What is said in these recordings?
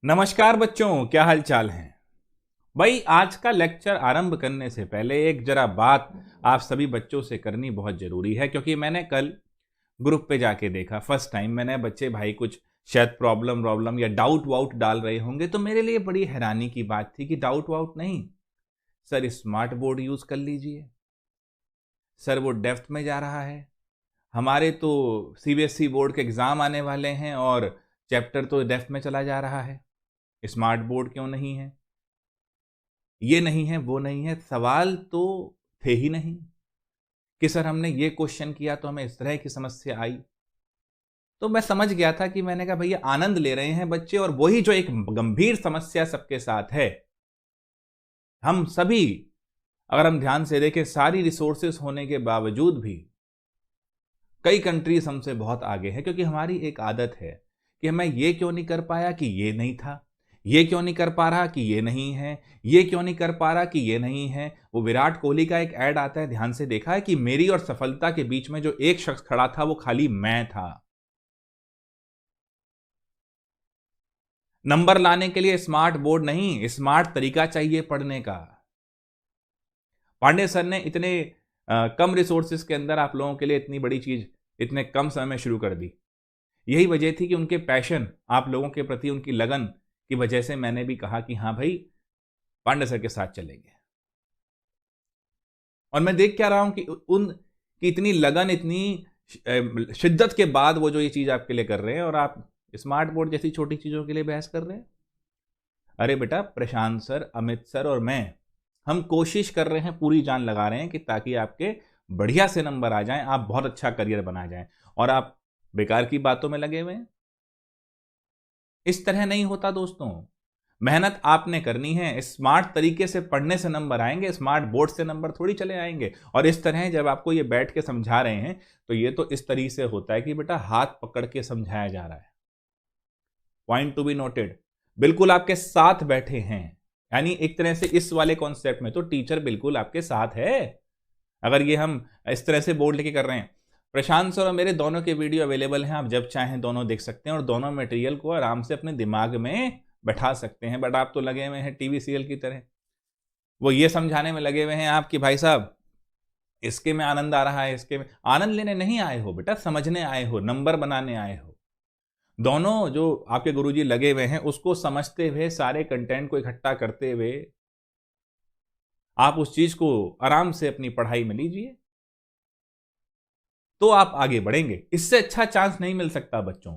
नमस्कार बच्चों, क्या हाल चाल है। भाई आज का लेक्चर आरंभ करने से पहले एक जरा बात आप सभी बच्चों से करनी बहुत जरूरी है, क्योंकि मैंने कल ग्रुप पे जाके देखा। फर्स्ट टाइम मैंने बच्चे भाई कुछ शायद प्रॉब्लम प्रॉब्लम या डाउट वाउट डाल रहे होंगे, तो मेरे लिए बड़ी हैरानी की बात थी कि डाउट वाउट नहीं सर, स्मार्ट बोर्ड यूज कर लीजिए सर, वो डेप्थ में जा रहा है। हमारे तो सीबीएसई बोर्ड के एग्जाम आने वाले हैं और चैप्टर तो डेप्थ में चला जा रहा है, स्मार्ट बोर्ड क्यों नहीं है, ये नहीं है वो नहीं है। सवाल तो थे ही नहीं कि सर हमने ये क्वेश्चन किया तो हमें इस तरह की समस्या आई। तो मैं समझ गया था कि मैंने कहा भैया आनंद ले रहे हैं बच्चे, और वही जो एक गंभीर समस्या सबके साथ है। हम सभी अगर हम ध्यान से देखें, सारी रिसोर्सेस होने के बावजूद भी कई कंट्रीज हमसे बहुत आगे है, क्योंकि हमारी एक आदत है कि मैं ये क्यों नहीं कर पाया कि ये नहीं था, ये क्यों नहीं कर पा रहा कि ये नहीं है, ये क्यों नहीं कर पा रहा कि ये नहीं है। वो विराट कोहली का एक ऐड आता है, ध्यान से देखा है कि मेरी और सफलता के बीच में जो एक शख्स खड़ा था वो खाली मैं था। नंबर लाने के लिए स्मार्ट बोर्ड नहीं, स्मार्ट तरीका चाहिए पढ़ने का। पांडे सर ने इतने कम रिसोर्सेज के अंदर आप लोगों के लिए इतनी बड़ी चीज इतने कम समय में शुरू कर दी। यही वजह थी कि उनके पैशन, आप लोगों के प्रति उनकी लगन की वजह से मैंने भी कहा कि हाँ भाई पांडे सर के साथ चलेंगे। और मैं देख क्या रहा हूं कि उन की इतनी लगन, इतनी शिद्दत के बाद वो जो ये चीज आपके लिए कर रहे हैं, और आप स्मार्ट बोर्ड जैसी छोटी चीजों के लिए बहस कर रहे हैं। अरे बेटा, प्रशांत सर, अमित सर और मैं, हम कोशिश कर रहे हैं, पूरी जान लगा रहे हैं कि ताकि आपके बढ़िया से नंबर आ जाएं, आप बहुत अच्छा करियर बना जाएं, और आप बेकार की बातों में लगे हुए हैं। इस तरह नहीं होता दोस्तों। मेहनत आपने करनी है, स्मार्ट तरीके से पढ़ने से नंबर आएंगे, स्मार्ट बोर्ड से नंबर थोड़ी चले आएंगे। और इस तरह जब आपको ये बैठ के समझा रहे हैं तो ये तो इस तरीके से होता है कि बेटा हाथ पकड़ के समझाया जा रहा है। पॉइंट टू बी नोटेड, बिल्कुल आपके साथ बैठे हैं, यानी एक तरह से इस वाले कॉन्सेप्ट में तो टीचर बिल्कुल आपके साथ है। अगर ये हम इस तरह से बोर्ड लेके कर रहे हैं, प्रशांत सर और मेरे दोनों के वीडियो अवेलेबल हैं, आप जब चाहें दोनों देख सकते हैं और दोनों मटेरियल को आराम से अपने दिमाग में बैठा सकते हैं। बट आप तो लगे हुए हैं टीवी सीरियल की तरह, वो ये समझाने में लगे हुए हैं आप कि भाई साहब इसके में आनंद आ रहा है, इसके में आनंद लेने नहीं आए हो बेटा, समझने आए हो, नंबर बनाने आए हो। दोनों जो आपके गुरुजी लगे हुए हैं उसको समझते हुए, सारे कंटेंट को इकट्ठा करते हुए आप उस चीज को आराम से अपनी पढ़ाई में लीजिए, तो आप आगे बढ़ेंगे। इससे अच्छा चांस नहीं मिल सकता बच्चों।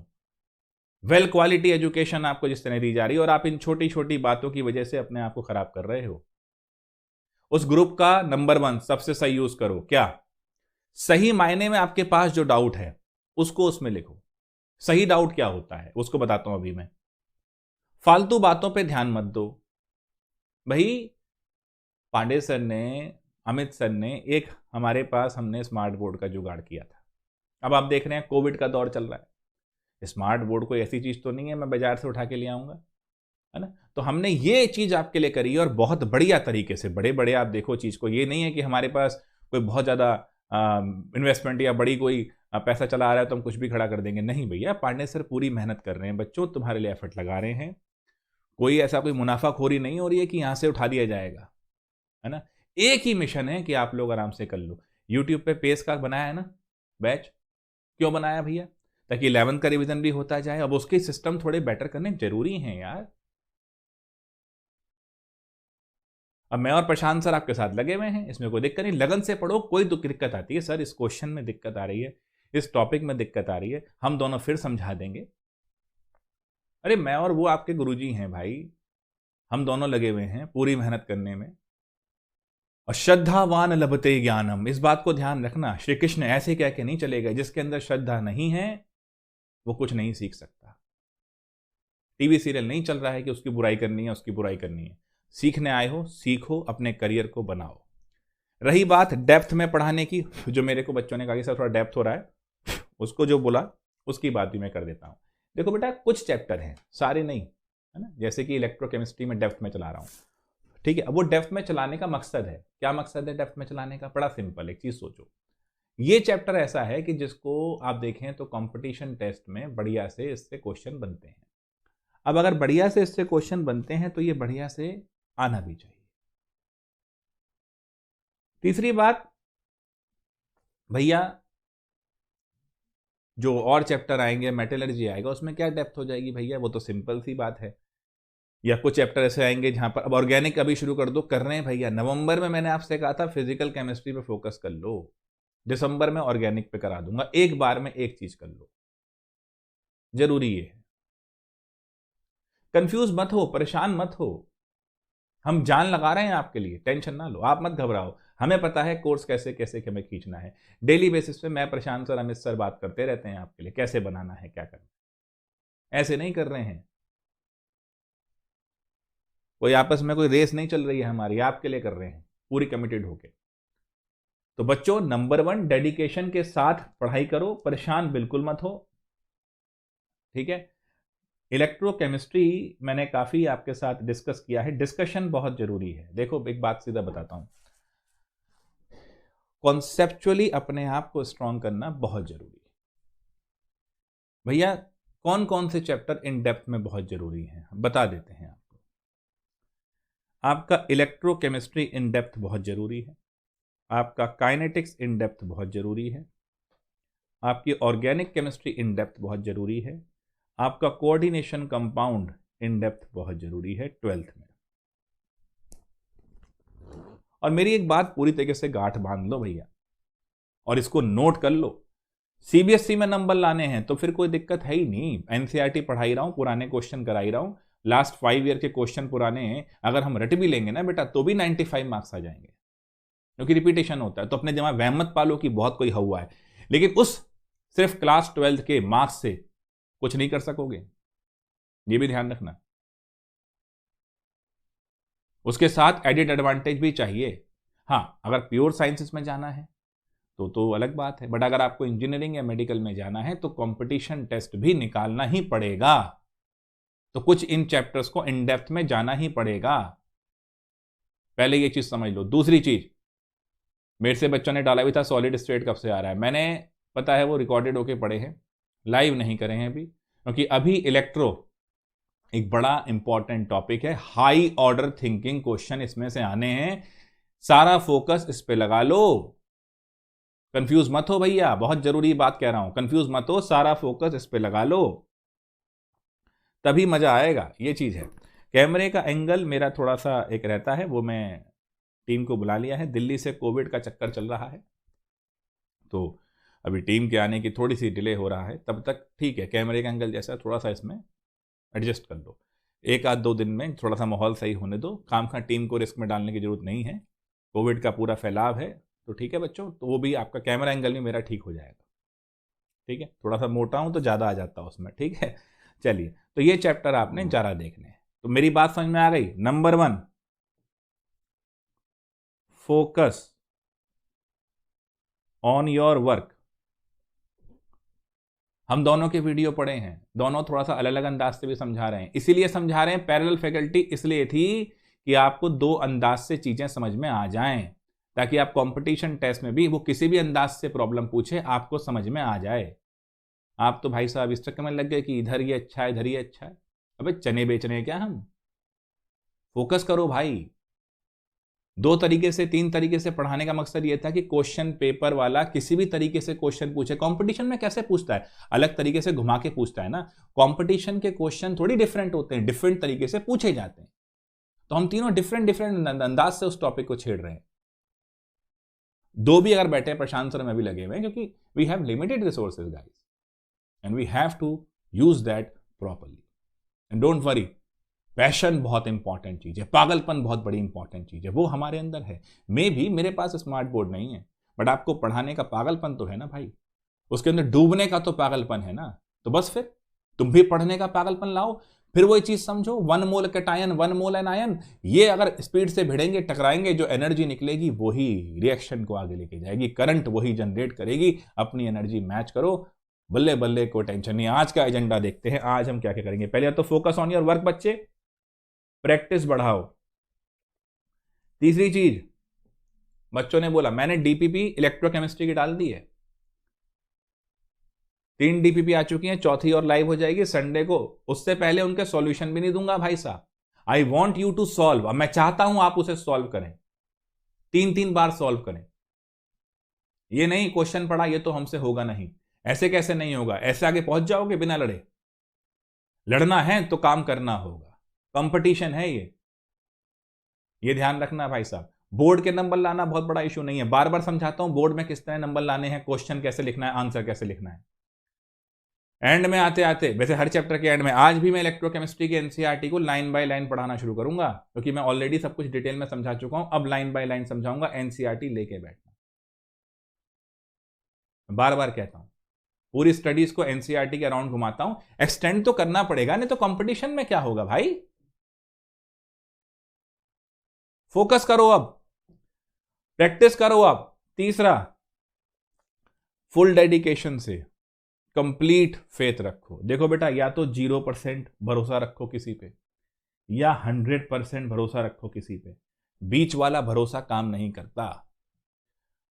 वेल क्वालिटी एजुकेशन आपको जिस तरह दी जा रही है, और आप इन छोटी छोटी बातों की वजह से अपने आप को खराब कर रहे हो। उस ग्रुप का नंबर 1 सबसे सही यूज करो। क्या सही मायने में आपके पास जो डाउट है उसको उसमें लिखो। सही डाउट क्या होता है उसको बताता हूं अभी मैं। फालतू बातों पे ध्यान मत दो भाई। पांडे सर ने, अमित सर ने, एक हमारे पास हमने स्मार्ट बोर्ड का जुगाड़ किया था। अब आप देख रहे हैं कोविड का दौर चल रहा है, स्मार्ट बोर्ड कोई ऐसी चीज तो नहीं है मैं बाजार से उठा के ले आऊंगा, है ना। तो हमने ये चीज आपके लिए करी है, और बहुत बढ़िया तरीके से। बड़े बड़े आप देखो चीज को, ये नहीं है कि हमारे पास कोई बहुत ज्यादा इन्वेस्टमेंट या बड़ी कोई पैसा चला आ रहा है तो हम कुछ भी खड़ा कर देंगे। नहीं भैया, पांडे सर पूरी मेहनत कर रहे हैं, बच्चों तुम्हारे लिए एफर्ट लगा रहे हैं। कोई ऐसा कोई मुनाफाखोरी नहीं हो रही है कि यहां से उठा दिया जाएगा, है ना। एक ही मिशन है कि आप लोग आराम से कर लो। यूट्यूब पे पेस का बनाया है ना बैच, क्यों बनाया भैया? ताकि 11th का रिवीजन भी होता जाए। अब उसके सिस्टम थोड़े बेटर करने जरूरी हैं यार। अब मैं और प्रशांत सर आपके साथ लगे हुए हैं, इसमें कोई दिक्कत नहीं, लगन से पढ़ो। कोई दिक्कत आती है सर, इस क्वेश्चन में दिक्कत आ रही है, इस टॉपिक में दिक्कत आ रही है, हम दोनों फिर समझा देंगे। अरे मैं और वो आपके गुरुजी हैं भाई, हम दोनों लगे हुए हैं पूरी मेहनत करने में। और श्रद्धावान लभते ज्ञानम, इस बात को ध्यान रखना। श्री कृष्ण ऐसे कह के नहीं चले गए, जिसके अंदर श्रद्धा नहीं है वो कुछ नहीं सीख सकता। टीवी सीरियल नहीं चल रहा है कि उसकी बुराई करनी है, उसकी बुराई करनी है। सीखने आए हो, सीखो, अपने करियर को बनाओ। रही बात डेप्थ में पढ़ाने की, जो मेरे को बच्चों ने कहा कि सर थोड़ा डेप्थ हो रहा है, उसको जो बोला उसकी बात भी मैं कर देता हूं। देखो बेटा, कुछ चैप्टर हैं, सारे नहीं, है ना। जैसे कि इलेक्ट्रोकेमिस्ट्री में डेप्थ में चला रहा हूं, ठीक है। अब वो डेप्थ में चलाने का मकसद है, क्या मकसद है डेप्थ में चलाने का? बड़ा सिंपल, एक चीज सोचो। ये चैप्टर ऐसा है कि जिसको आप देखें तो कंपटीशन टेस्ट में बढ़िया से इससे क्वेश्चन बनते हैं। अब अगर बढ़िया से इससे क्वेश्चन बनते हैं तो ये बढ़िया से आना भी चाहिए। तीसरी बात भैया, जो और चैप्टर आएंगे, मेटलर्जी आएगा, उसमें क्या डेप्थ हो जाएगी भैया? वो तो सिंपल सी बात है। या कुछ चैप्टर ऐसे आएंगे जहां पर अब ऑर्गेनिक अभी शुरू कर दो, कर रहे हैं भैया। नवंबर में मैंने आपसे कहा था फिजिकल केमिस्ट्री पे फोकस कर लो, दिसंबर में ऑर्गेनिक पे करा दूंगा। एक बार में एक चीज कर लो, जरूरी है। कंफ्यूज मत हो, परेशान मत हो, हम जान लगा रहे हैं आपके लिए, टेंशन ना लो, आप मत घबराओ। हमें पता है कोर्स कैसे कैसे हमें खींचना है। डेली बेसिस पे मैं, प्रशांत सर, अमित सर बात करते रहते हैं आपके लिए, कैसे बनाना है, क्या करना है। ऐसे नहीं कर रहे हैं, कोई आपस में कोई रेस नहीं चल रही है हमारी, आपके लिए कर रहे हैं पूरी कमिटेड होके। तो बच्चों, नंबर 1, डेडिकेशन के साथ पढ़ाई करो, परेशान बिल्कुल मत हो, ठीक है। इलेक्ट्रोकेमिस्ट्री मैंने काफी आपके साथ डिस्कस किया है, डिस्कशन बहुत जरूरी है। देखो एक बात सीधा बताता हूं, कॉन्सेप्चुअली अपने आप को स्ट्रांग करना बहुत जरूरी है भैया। कौन कौन से चैप्टर इन डेप्थ में बहुत जरूरी हैं, बता देते हैं आपको। आपका इलेक्ट्रोकेमिस्ट्री इन डेप्थ बहुत जरूरी है, आपका काइनेटिक्स इन डेप्थ बहुत जरूरी है, आपकी ऑर्गेनिक केमिस्ट्री इन डेप्थ बहुत जरूरी है, आपका कोऑर्डिनेशन कंपाउंड इन डेप्थ बहुत जरूरी है 12th में। और मेरी एक बात पूरी तरीके से गांठ बांध लो भैया, और इसको नोट कर लो। सीबीएसई में नंबर लाने हैं तो फिर कोई दिक्कत है ही नहीं, एनसीईआरटी पढ़ाई रहा हूं, पुराने क्वेश्चन कराई रहा हूं, लास्ट 5 ईयर के क्वेश्चन पुराने अगर हम रट भी लेंगे ना बेटा तो भी 95 मार्क्स आ जाएंगे, क्योंकि रिपीटेशन होता है। तो अपने दिमाग वहम मत पालो कि बहुत कोई हुआ है, लेकिन उस सिर्फ क्लास 12th के मार्क्स से कुछ नहीं कर सकोगे, ये भी ध्यान रखना। उसके साथ एडिड एडवांटेज भी चाहिए। हाँ, अगर प्योर साइंसेस में जाना है तो अलग बात है, बट अगर आपको इंजीनियरिंग या मेडिकल में जाना है तो कंपटीशन टेस्ट भी निकालना ही पड़ेगा। तो कुछ इन चैप्टर्स को इन डेप्थ में जाना ही पड़ेगा, पहले ये चीज समझ लो। दूसरी चीज, मेरे से बच्चों ने डाला भी था सॉलिड स्टेट कब से आ रहा है, मैंने पता है वो रिकॉर्डेड होके पढ़े हैं, लाइव नहीं करे हैं अभी, क्योंकि अभी इलेक्ट्रो एक बड़ा इंपॉर्टेंट टॉपिक है, हाई ऑर्डर थिंकिंग क्वेश्चन इसमें से आने हैं, सारा फोकस इस पे लगा लो। कंफ्यूज मत हो भैया, बहुत जरूरी बात कह रहा हूं, कंफ्यूज मत हो, सारा फोकस इस पे लगा लो, तभी मजा आएगा। ये चीज है। कैमरे का एंगल मेरा थोड़ा सा एक रहता है, वो मैं टीम को बुला लिया है, दिल्ली से कोविड का चक्कर चल रहा है, तो अभी टीम के आने की थोड़ी सी डिले हो रहा है, तब तक ठीक है, कैमरे का एंगल जैसा थोड़ा सा इसमें एडजस्ट कर लो। एक आध 2 दिन में थोड़ा सा माहौल सही होने दो, खाम खा टीम को रिस्क में डालने की जरूरत नहीं है, कोविड का पूरा फैलाव है। तो ठीक है बच्चों, तो वो भी आपका कैमरा एंगल भी मेरा ठीक हो जाएगा, ठीक है। थोड़ा सा मोटा हूं तो ज़्यादा आ जाता है उसमें, ठीक है। चलिए, तो ये चैप्टर आपने जरा देखने हैं। तो मेरी बात समझ में आ गई। Number 1, focus on your work. हम दोनों के वीडियो पढ़े हैं, दोनों थोड़ा सा अलग अलग अंदाज से भी समझा रहे हैं, इसीलिए समझा रहे हैं। पैरेलल फैकल्टी इसलिए थी कि आपको 2 अंदाज से चीजें समझ में आ जाएं, ताकि आप कंपटीशन टेस्ट में भी वो किसी भी अंदाज से प्रॉब्लम पूछे आपको समझ में आ जाए। आप तो भाई साहब इस चक्कर में लग गए कि इधर ये अच्छा है, इधर ये अच्छा है। अबे चने बेच रहे हैं क्या हम? फोकस करो भाई। 2 तरीके से 3 तरीके से पढ़ाने का मकसद ये था कि क्वेश्चन पेपर वाला किसी भी तरीके से क्वेश्चन पूछे। कंपटीशन में कैसे पूछता है, अलग तरीके से घुमा के पूछता है ना। कंपटीशन के क्वेश्चन थोड़ी डिफरेंट होते हैं, डिफरेंट तरीके से पूछे जाते हैं। तो हम तीनों डिफरेंट डिफरेंट अंदाज से उस टॉपिक को छेड़ रहे हैं। 2 भी अगर बैठे हैं, प्रशांत सर में भी लगे हुए हैं, क्योंकि we have limited resources guys and we have to use that properly. And don't worry, passion बहुत इंपॉर्टेंट चीज है, पागलपन बहुत बड़ी इंपॉर्टेंट चीज है, वो हमारे अंदर है। मे भी मेरे पास स्मार्ट बोर्ड नहीं है, बट आपको पढ़ाने का पागलपन तो है ना भाई, उसके अंदर डूबने का तो पागलपन है ना। तो बस फिर तुम भी पढ़ने का पागलपन लाओ। फिर वही चीज समझो, 1 मोल कैटायन 1 मोल एनायन, ये अगर स्पीड से भिड़ेंगे, टकराएंगे, जो एनर्जी निकलेगी वही रिएक्शन को आगे लेके जाएगी, करंट वही जनरेट करेगी। अपनी एनर्जी मैच करो, बल्ले बल्ले, कोई टेंशन नहीं। आज का एजेंडा देखते हैं, आज हम क्या क्या करेंगे। पहले तो फोकस ऑन योर वर्क बच्चे, प्रैक्टिस बढ़ाओ। तीसरी चीज, बच्चों ने बोला मैंने डीपीपी इलेक्ट्रोकेमिस्ट्री की डाल दी है, 3 डीपीपी आ चुकी हैं, चौथी और लाइव हो जाएगी संडे को। उससे पहले उनके सॉल्यूशन भी नहीं दूंगा भाई साहब। I want you to solve. मैं चाहता हूं आप उसे सॉल्व करें, 3 बार सॉल्व करें। ये नहीं क्वेश्चन पढ़ा ये तो हमसे होगा नहीं, ऐसे कैसे नहीं होगा, ऐसे आगे पहुंच जाओगे बिना लड़े। लड़ना है तो काम करना होगा, कंपटीशन है ये ध्यान रखना भाई साहब। बोर्ड के नंबर लाना बहुत बड़ा इशू नहीं है, बार बार समझाता हूं बोर्ड में किस तरह नंबर लाने हैं, क्वेश्चन कैसे लिखना है, आंसर कैसे लिखना है। एंड में आते आते, वैसे हर चैप्टर के एंड में, आज भी मैं इलेक्ट्रोकेमिस्ट्री के एनसीईआरटी को लाइन बाय लाइन पढ़ाना शुरू करूंगा, क्योंकि मैं ऑलरेडी सब कुछ डिटेल में समझा चुका हूं। अब लाइन बाय लाइन समझाऊंगा, एनसीईआरटी लेके बैठना। बार बार कहता हूं, पूरी स्टडीज को एनसीईआरटी के अराउंड घुमाता हूं। एक्सटेंड तो करना पड़ेगा, नहीं तो कंपटीशन में क्या होगा भाई। फोकस करो, अब प्रैक्टिस करो। अब तीसरा, फुल डेडिकेशन से कंप्लीट फेथ रखो। देखो बेटा, या तो 0% भरोसा रखो किसी पे, या 100% भरोसा रखो किसी पे। बीच वाला भरोसा काम नहीं करता।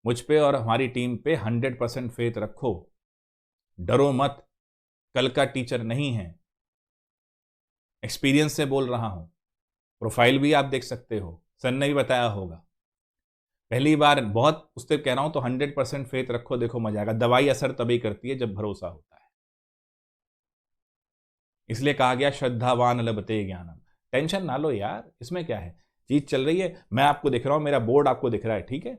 मुझ पे और हमारी टीम पे 100% फेथ रखो, डरो मत। कल का टीचर नहीं है, एक्सपीरियंस से बोल रहा हूं। प्रोफाइल भी आप देख सकते हो, सर ने भी बताया होगा। पहली बार बहुत उससे कह रहा हूं तो 100% फेथ रखो, देखो मजा आएगा। दवाई असर तभी करती है जब भरोसा होता है। इसलिए कहा गया श्रद्धावान लभते ज्ञानम। टेंशन ना लो यार, इसमें क्या है, चीज चल रही है, मैं आपको दिख रहा हूं, मेरा बोर्ड आपको दिख रहा है, ठीक है।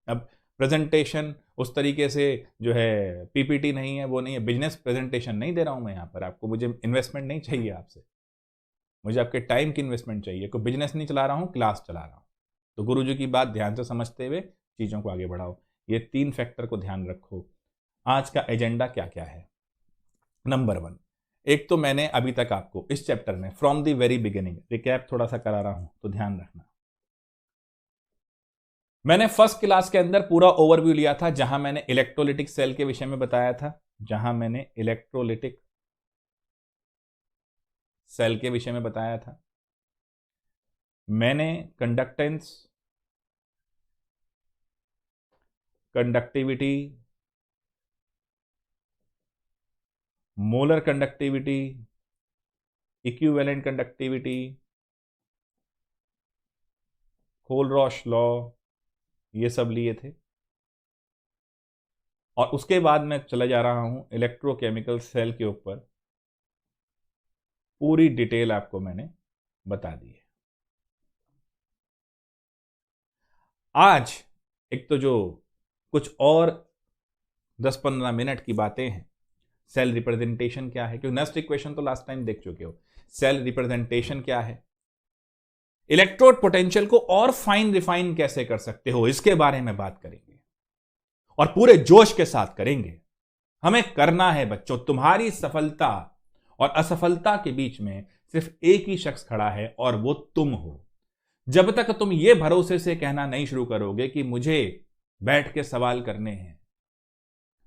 अब प्रेजेंटेशन उस तरीके से जो है पीपीटी नहीं है, वो नहीं है, बिजनेस प्रेजेंटेशन नहीं दे रहा हूं मैं यहाँ पर आपको। मुझे इन्वेस्टमेंट नहीं चाहिए आपसे, मुझे आपके टाइम की इन्वेस्टमेंट चाहिए। कोई बिजनेस नहीं चला रहा हूँ, क्लास चला रहा हूँ। तो गुरुजी की बात ध्यान से समझते हुए चीज़ों को आगे बढ़ाओ। ये 3 फैक्टर को ध्यान रखो। आज का एजेंडा क्या क्या है। नंबर 1, एक तो मैंने अभी तक आपको इस चैप्टर में from the very beginning recap थोड़ा सा करा रहा हूं, तो ध्यान रखना। मैंने फर्स्ट क्लास के अंदर पूरा ओवरव्यू लिया था, जहां मैंने इलेक्ट्रोलिटिक सेल के विषय में बताया था, जहां मैंने इलेक्ट्रोलिटिक सेल के विषय में बताया था। मैंने conductance, conductivity, molar conductivity, equivalent conductivity, Kohlrausch law, ये सब लिए थे। और उसके बाद मैं चला जा रहा हूं इलेक्ट्रोकेमिकल सेल के ऊपर, पूरी डिटेल आपको मैंने बता दी है। आज एक तो जो कुछ और 10-15 मिनट की बातें हैं, सेल रिप्रेजेंटेशन क्या है, क्योंकि नेक्स्ट इक्वेशन तो लास्ट टाइम देख चुके हो। सेल रिप्रेजेंटेशन क्या है, इलेक्ट्रोड पोटेंशियल को और फाइन रिफाइन कैसे कर सकते हो, इसके बारे में बात करेंगे और पूरे जोश के साथ करेंगे। हमें करना है बच्चों, तुम्हारी सफलता और असफलता के बीच में सिर्फ एक ही शख्स खड़ा है और वो तुम हो। जब तक तुम ये भरोसे से कहना नहीं शुरू करोगे कि मुझे बैठ के सवाल करने हैं,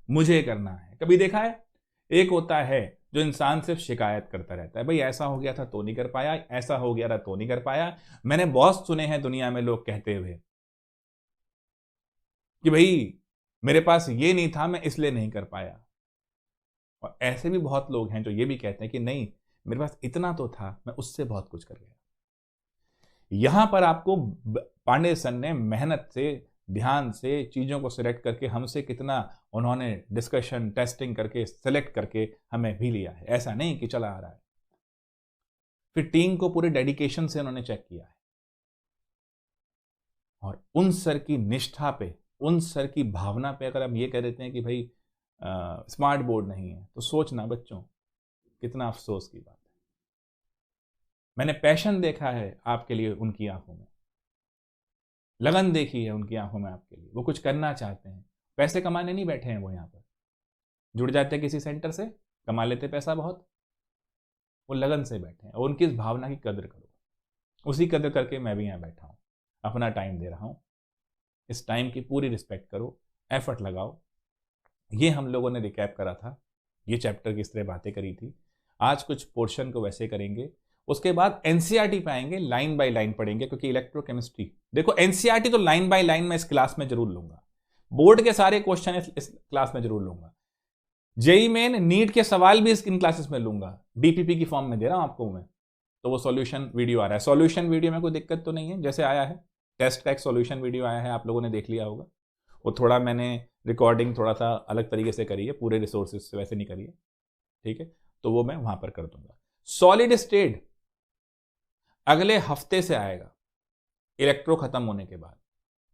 मुझे करना है। कभी देखा है, एक होता है जो इंसान सिर्फ शिकायत करता रहता है, भाई ऐसा हो गया था तो नहीं कर पाया, ऐसा हो गया था तो नहीं कर पाया। मैंने बहुत सुने हैं दुनिया में लोग कहते हुए कि भाई मेरे पास ये नहीं था, मैं इसलिए नहीं कर पाया। और ऐसे भी बहुत लोग हैं जो ये भी कहते हैं कि नहीं, मेरे पास इतना तो था, मैं उससे बहुत कुछ कर गया। यहां पर आपको पांडे सर ने मेहनत से, ध्यान से चीजों को सिलेक्ट करके, हमसे कितना उन्होंने डिस्कशन टेस्टिंग करके सिलेक्ट करके हमें भी लिया है। ऐसा नहीं कि चला आ रहा है। फिर टीम को पूरे डेडिकेशन से उन्होंने चेक किया है, और उन सर की निष्ठा पे, उन सर की भावना पे अगर हम ये कह देते हैं कि भाई स्मार्ट बोर्ड नहीं है, तो सोचना बच्चों कितना अफसोस की बात है। मैंने पैशन देखा है आपके लिए उनकी आंखों में, लगन देखी है उनकी आंखों में आपके लिए। वो कुछ करना चाहते हैं, पैसे कमाने नहीं बैठे हैं वो। यहाँ पर जुड़ जाते हैं किसी सेंटर से, कमा लेते पैसा बहुत, वो लगन से बैठे हैं। और उनकी इस भावना की कदर करो, उसी कदर करके मैं भी यहाँ बैठा हूँ, अपना टाइम दे रहा हूँ। इस टाइम की पूरी रिस्पेक्ट करो, एफर्ट लगाओ। ये हम लोगों ने रिकैप करा था, ये चैप्टर की इस तरह बातें करी थी। आज कुछ पोर्शन को वैसे करेंगे, उसके बाद एनसीईआरटी पे आएंगे, लाइन बाय लाइन पढ़ेंगे, क्योंकि इलेक्ट्रोकेमिस्ट्री, देखो एनसीईआरटी तो लाइन बाय लाइन मैं इस क्लास में जरूर लूंगा, बोर्ड के सारे क्वेश्चन इस क्लास में जरूर लूंगा। जेई मेन नीट के सवाल भी इन क्लासेस में लूंगा, डीपीपी की फॉर्म में दे रहा हूं आपको मैं। तो वो सॉल्यूशन वीडियो आ रहा है, सॉल्यूशन वीडियो में कोई दिक्कत तो नहीं है, जैसे आया है टेस्ट का एक सॉल्यूशन वीडियो आया है, आप लोगों ने देख लिया होगा। वो थोड़ा मैंने रिकॉर्डिंग थोड़ा सा अलग तरीके से करी है, पूरे रिसोर्सेज से वैसे नहीं करी है, ठीक है, तो वो मैं वहां पर कर दूंगा। सॉलिड स्टेट अगले हफ्ते से आएगा, इलेक्ट्रो खत्म होने के बाद,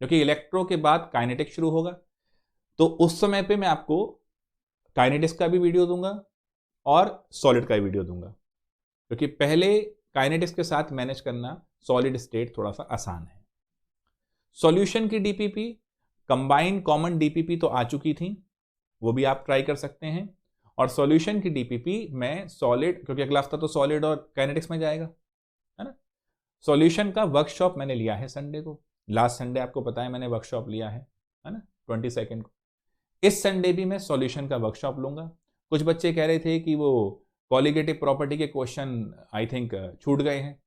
क्योंकि इलेक्ट्रो के बाद काइनेटिक्स शुरू होगा। तो उस समय पे मैं आपको काइनेटिक्स का भी वीडियो दूंगा और सॉलिड का भी वीडियो दूंगा, क्योंकि पहले काइनेटिक्स के साथ मैनेज करना सॉलिड स्टेट थोड़ा सा आसान है। सॉल्यूशन की डीपीपी, कंबाइंड कॉमन डीपीपी तो आ चुकी थी, वो भी आप ट्राई कर सकते हैं। और सॉल्यूशन की डीपीपी मैं सॉलिड, क्योंकि अगला हफ्ता तो सॉलिड और काइनेटिक्स में जाएगा, है ना। सॉल्यूशन का वर्कशॉप मैंने लिया है संडे को, लास्ट संडे आपको पता है मैंने वर्कशॉप लिया है ना, 22 को। इस संडे भी मैं सॉल्यूशन का वर्कशॉप लूंगा। कुछ बच्चे कह रहे थे कि वो कॉलिगेटिव प्रॉपर्टी के क्वेश्चन आई थिंक छूट गए हैं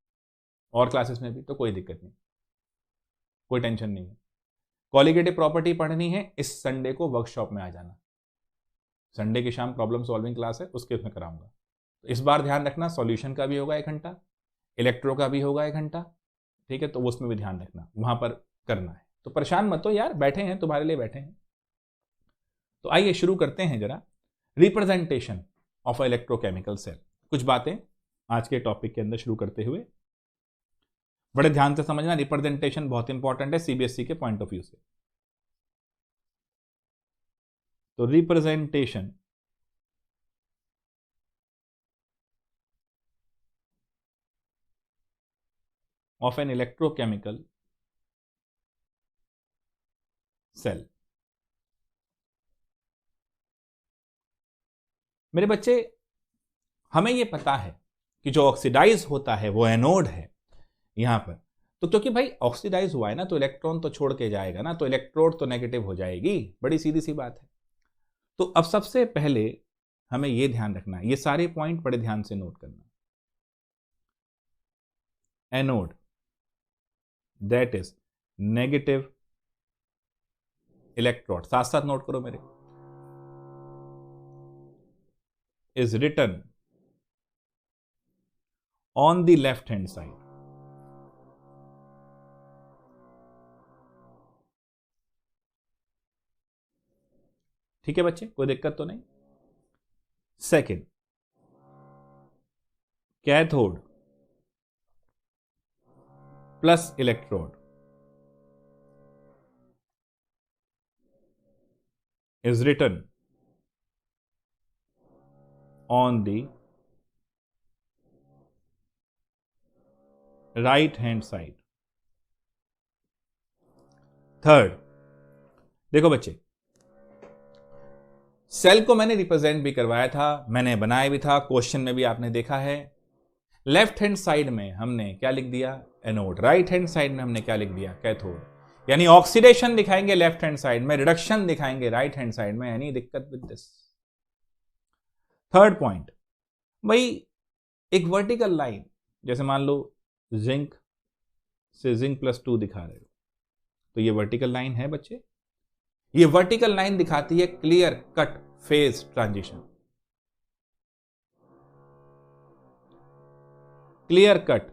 और क्लासेस में भी, तो कोई दिक्कत नहीं, कोई टेंशन नहीं है। कॉलिगेटिव प्रॉपर्टी पढ़नी है इस संडे को वर्कशॉप में आ जाना, संडे की शाम प्रॉब्लम सॉल्विंग क्लास है, उसके उसमें कराऊंगा। तो इस बार ध्यान रखना, सॉल्यूशन का भी होगा 1 घंटा, इलेक्ट्रो का भी होगा 1 घंटा, ठीक है, तो उसमें भी ध्यान रखना, वहां पर करना है। तो परेशान मत हो यार, बैठे हैं तुम्हारे लिए बैठे हैं। तो आइए शुरू करते हैं जरा, रिप्रेजेंटेशन ऑफ इलेक्ट्रोकेमिकल सेल। कुछ बातें आज के टॉपिक के अंदर शुरू करते हुए बड़े ध्यान से समझना, रिप्रेजेंटेशन बहुत इंपॉर्टेंट है सीबीएसई के पॉइंट ऑफ व्यू से। तो representation of an electrochemical cell. मेरे बच्चे, हमें यह पता है कि जो ऑक्सीडाइज होता है वो एनोड है यहां पर, तो क्योंकि भाई ऑक्सीडाइज हुआ है ना, तो इलेक्ट्रॉन तो छोड़ के जाएगा ना, तो इलेक्ट्रोड तो नेगेटिव हो जाएगी, बड़ी सीधी सी बात है। तो अब सबसे पहले हमें यह ध्यान रखना है, ये सारे पॉइंट बड़े ध्यान से नोट करना। Anode that is negative electrode, साथ साथ नोट करो मेरे, is written on the left hand side. ठीक है बच्चे, कोई दिक्कत तो नहीं। Second, cathode plus electrode is written on the right hand side. Third, देखो बच्चे, सेल को मैंने रिप्रेजेंट भी करवाया था, मैंने बनाया भी था, क्वेश्चन में भी आपने देखा है। लेफ्ट हैंड साइड में हमने क्या लिख दिया, एनोड, राइट हैंड साइड में हमने क्या लिख दिया, कैथोड। यानी ऑक्सीडेशन दिखाएंगे लेफ्ट हैंड साइड में, रिडक्शन दिखाएंगे राइट हैंड साइड में, यानी दिक्कत विद दिस। थर्ड पॉइंट, भाई एक वर्टिकल लाइन, जैसे मान लो जिंक से जिंक +2 दिखा रहे हो, तो ये वर्टिकल लाइन है बच्चे, ये वर्टिकल लाइन दिखाती है clear cut phase transition, clear cut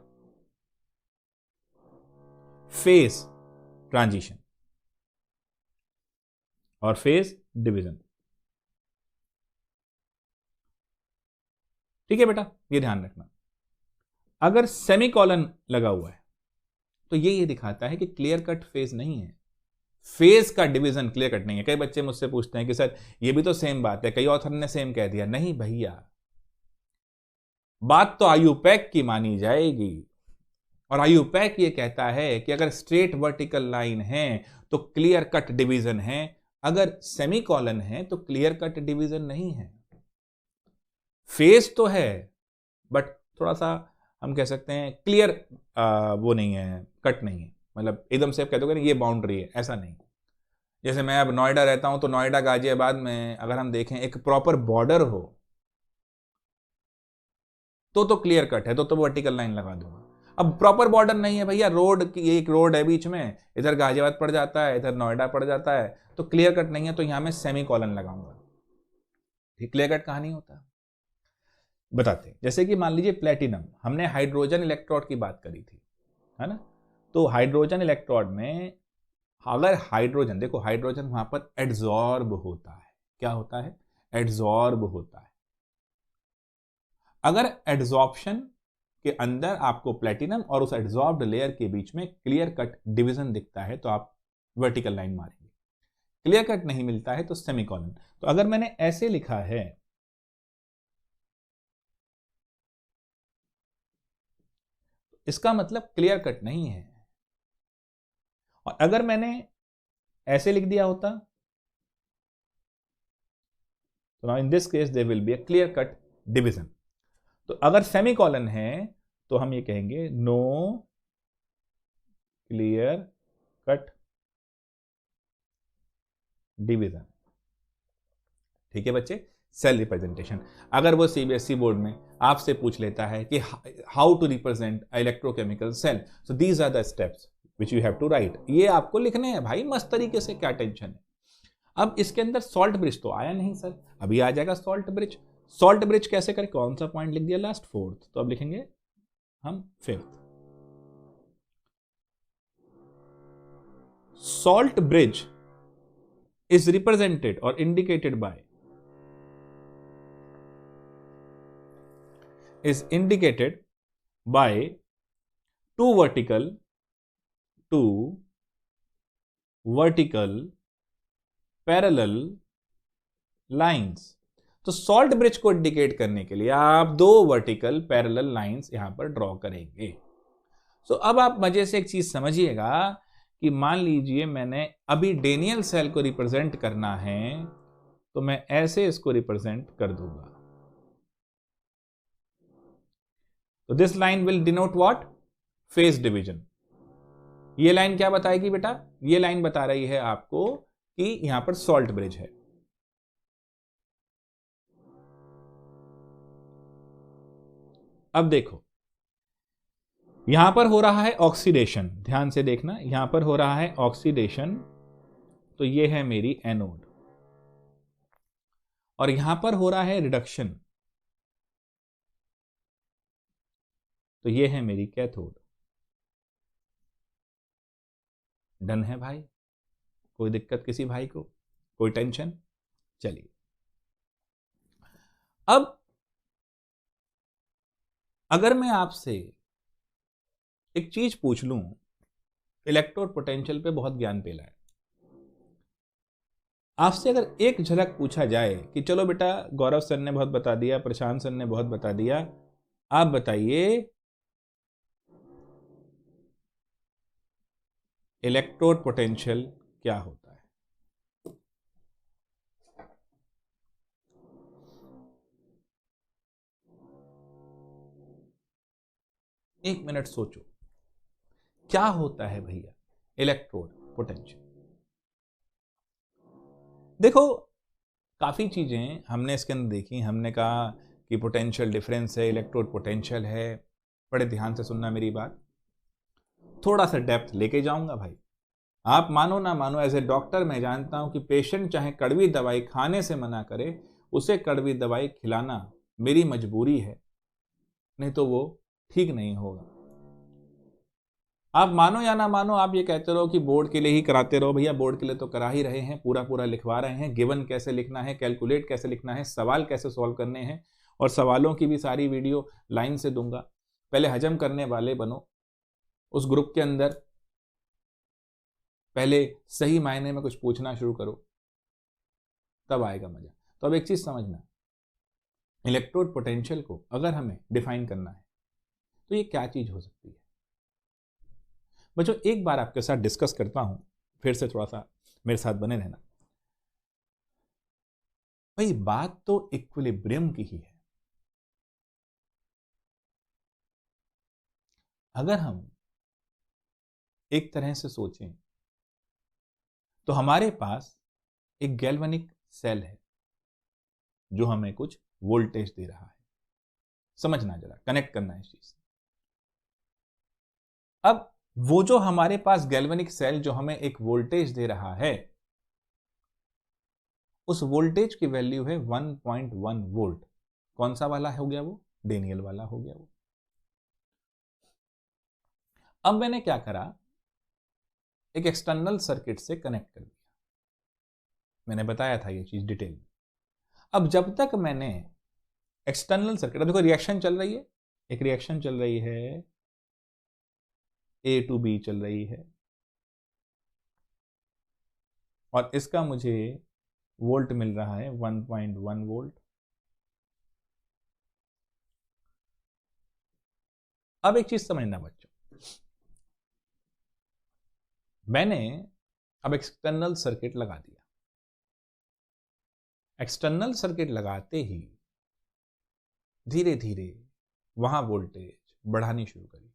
phase transition और फेज डिवीजन। ठीक है बेटा, ये ध्यान रखना। अगर सेमीकोलन लगा हुआ है तो ये दिखाता है कि क्लियर कट फेज नहीं है, फेज का डिवीजन क्लियर कट नहीं है। कई बच्चे मुझसे पूछते हैं कि सर ये भी तो सेम बात है, कई ऑथर ने सेम कह दिया। नहीं भैया, बात तो आयुपैक की मानी जाएगी, और आयुपैक ये कहता है कि अगर स्ट्रेट वर्टिकल लाइन है तो क्लियर कट डिवीजन है, अगर सेमीकोलन है तो क्लियर कट डिवीजन नहीं है। फेज तो है बट थोड़ा सा हम कह सकते हैं क्लियर वो नहीं है, कट नहीं है, मतलब एकदम से आप कह दोगे ना ये बाउंड्री है, ऐसा नहीं। जैसे मैं अब नोएडा रहता हूं, तो नोएडा गाजियाबाद में अगर हम देखें एक प्रॉपर बॉर्डर हो तो क्लियर कट है, तो वर्टिकल लाइन लगा दूंगा। अब प्रॉपर बॉर्डर नहीं है भैया, रोड की एक रोड है बीच में, इधर गाजियाबाद पड़ जाता है, इधर नोएडा पड़ जाता है, तो क्लियर कट नहीं है, तो यहां मैं सेमी कॉलन लगाऊंगा। क्लियर कट कहानी होता। बताते हैं, जैसे कि मान लीजिए प्लेटिनम, हमने हाइड्रोजन इलेक्ट्रोड की बात करी थी, है ना। तो हाइड्रोजन इलेक्ट्रोड में अगर हाइड्रोजन, देखो हाइड्रोजन वहां पर एड्सॉर्ब होता है, क्या होता है, एड्सॉर्ब होता है। अगर एड्सॉर्प्शन के अंदर आपको प्लेटिनम और उस एड्सॉर्ब्ड लेयर के बीच में क्लियर कट डिवीजन दिखता है तो आप वर्टिकल लाइन मारेंगे, क्लियर कट नहीं मिलता है तो सेमीकोलन। तो अगर मैंने ऐसे लिखा है, इसका मतलब क्लियर कट नहीं है। और अगर मैंने ऐसे लिख दिया होता तो now in this case there will be a clear cut division. तो अगर सेमीकोलन है तो हम ये कहेंगे नो क्लियर कट डिवीजन। ठीक है बच्चे, सेल रिप्रेजेंटेशन। अगर वो सीबीएसई बोर्ड में आपसे पूछ लेता है कि how to represent electrochemical cell, so these are the steps which you have to write, ये आपको लिखने हैं भाई मस्त तरीके से, क्या टेंशन है। अब इसके अंदर सॉल्ट ब्रिज तो आया नहीं सर, अभी आ जाएगा सॉल्ट ब्रिज। सॉल्ट ब्रिज कैसे करें, कौन सा पॉइंट लिख दिया, लास्ट फोर्थ, तो अब लिखेंगे हम fifth. Salt bridge is represented और indicated by, is indicated by two vertical parallel lines। तो सॉल्ट ब्रिज को इंडिकेट करने के लिए आप दो वर्टिकल पैरेलल लाइंस यहां पर ड्रॉ करेंगे। सो अब आप मजे से एक चीज समझिएगा कि मान लीजिए मैंने अभी डेनियल सेल को रिप्रेजेंट करना है तो मैं ऐसे इसको रिप्रेजेंट कर दूंगा। तो this line will denote what, phase division. ये लाइन क्या बताएगी बेटा, ये लाइन बता रही है आपको कि यहां पर सॉल्ट ब्रिज है। अब देखो यहां पर हो रहा है ऑक्सीडेशन, ध्यान से देखना, यहां पर हो रहा है ऑक्सीडेशन, तो ये है मेरी एनोड, और यहां पर हो रहा है रिडक्शन, तो ये है मेरी कैथोड। डन है भाई, कोई दिक्कत किसी भाई को, कोई टेंशन। चलिए अब अगर मैं आपसे एक चीज पूछ लूं, इलेक्ट्रोड पोटेंशियल पे बहुत ज्ञान पेला है, आपसे अगर एक झलक पूछा जाए कि चलो बेटा गौरव सर ने बहुत बता दिया, प्रशांत सर ने बहुत बता दिया, आप बताइए इलेक्ट्रोड पोटेंशियल क्या होता है। एक मिनट सोचो, क्या होता है भैया इलेक्ट्रोड पोटेंशियल। देखो काफी चीजें हमने इसके अंदर देखी, हमने कहा कि पोटेंशियल डिफरेंस है, इलेक्ट्रोड पोटेंशियल है। बड़े ध्यान से सुनना मेरी बात, थोड़ा सा डेप्थ लेके जाऊंगा भाई। आप मानो ना मानो, एज ए डॉक्टर मैं जानता हूं कि पेशेंट चाहे कड़वी दवाई खाने से मना करे, उसे कड़वी दवाई खिलाना मेरी मजबूरी है, नहीं तो वो ठीक नहीं होगा। आप मानो या ना मानो, आप ये कहते रहो कि बोर्ड के लिए ही कराते रहो, भैया बोर्ड के लिए तो करा ही रहे हैं, पूरा पूरा लिखवा रहे हैं, गिवन कैसे लिखना है, कैलकुलेट कैसे लिखना है, सवाल कैसे सॉल्व करने हैं, और सवालों की भी सारी वीडियो लाइन से दूंगा। पहले हजम करने वाले बनो उस ग्रुप के अंदर, पहले सही मायने में कुछ पूछना शुरू करो, तब आएगा मजा। तो अब एक चीज समझना, इलेक्ट्रोड पोटेंशियल को अगर हमें डिफाइन करना है तो ये क्या चीज हो सकती है। बच्चों एक बार आपके साथ डिस्कस करता हूं, फिर से थोड़ा सा मेरे साथ बने रहना। भाई बात तो इक्विलिब्रियम की ही है। अगर हम एक तरह से सोचें तो हमारे पास एक गैल्वेनिक सेल है जो हमें कुछ वोल्टेज दे रहा है। समझना जरा, कनेक्ट करना है इस चीज से। अब वो जो हमारे पास गैल्वेनिक सेल जो हमें एक वोल्टेज दे रहा है, उस वोल्टेज की वैल्यू है 1.1 वोल्ट। कौन सा वाला हो गया वो? डेनियल वाला हो गया वो। अब मैंने क्या करा, एक एक्सटर्नल सर्किट से कनेक्ट कर दिया। मैंने बताया था ये चीज डिटेल में। अब जब तक मैंने एक्सटर्नल सर्किट, अब देखो रिएक्शन चल रही है, एक रिएक्शन चल रही है, ए टू बी चल रही है, और इसका मुझे वोल्ट मिल रहा है 1.1 वोल्ट। अब एक चीज समझना बच्चों, मैंने अब एक्सटर्नल सर्किट लगा दिया। एक्सटर्नल सर्किट लगाते ही धीरे धीरे वहां वोल्टेज बढ़ानी शुरू करी।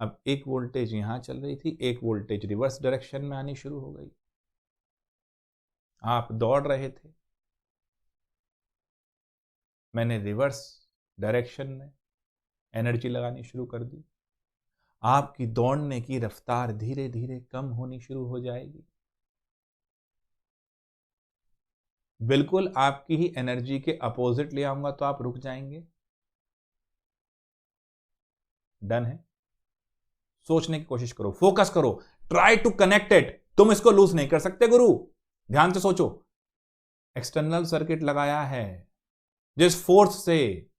अब एक वोल्टेज यहां चल रही थी, एक वोल्टेज रिवर्स डायरेक्शन में आनी शुरू हो गई। आप दौड़ रहे थे, मैंने रिवर्स डायरेक्शन में एनर्जी लगानी शुरू कर दी। आपकी दौड़ने की रफ्तार धीरे धीरे कम होनी शुरू हो जाएगी। बिल्कुल आपकी ही एनर्जी के अपोजिट ले आऊंगा तो आप रुक जाएंगे। डन है? सोचने की कोशिश करो, फोकस करो, ट्राई टू कनेक्ट इट। तुम इसको लूज नहीं कर सकते गुरु, ध्यान से सोचो। एक्सटर्नल सर्किट लगाया है, जिस फोर्स से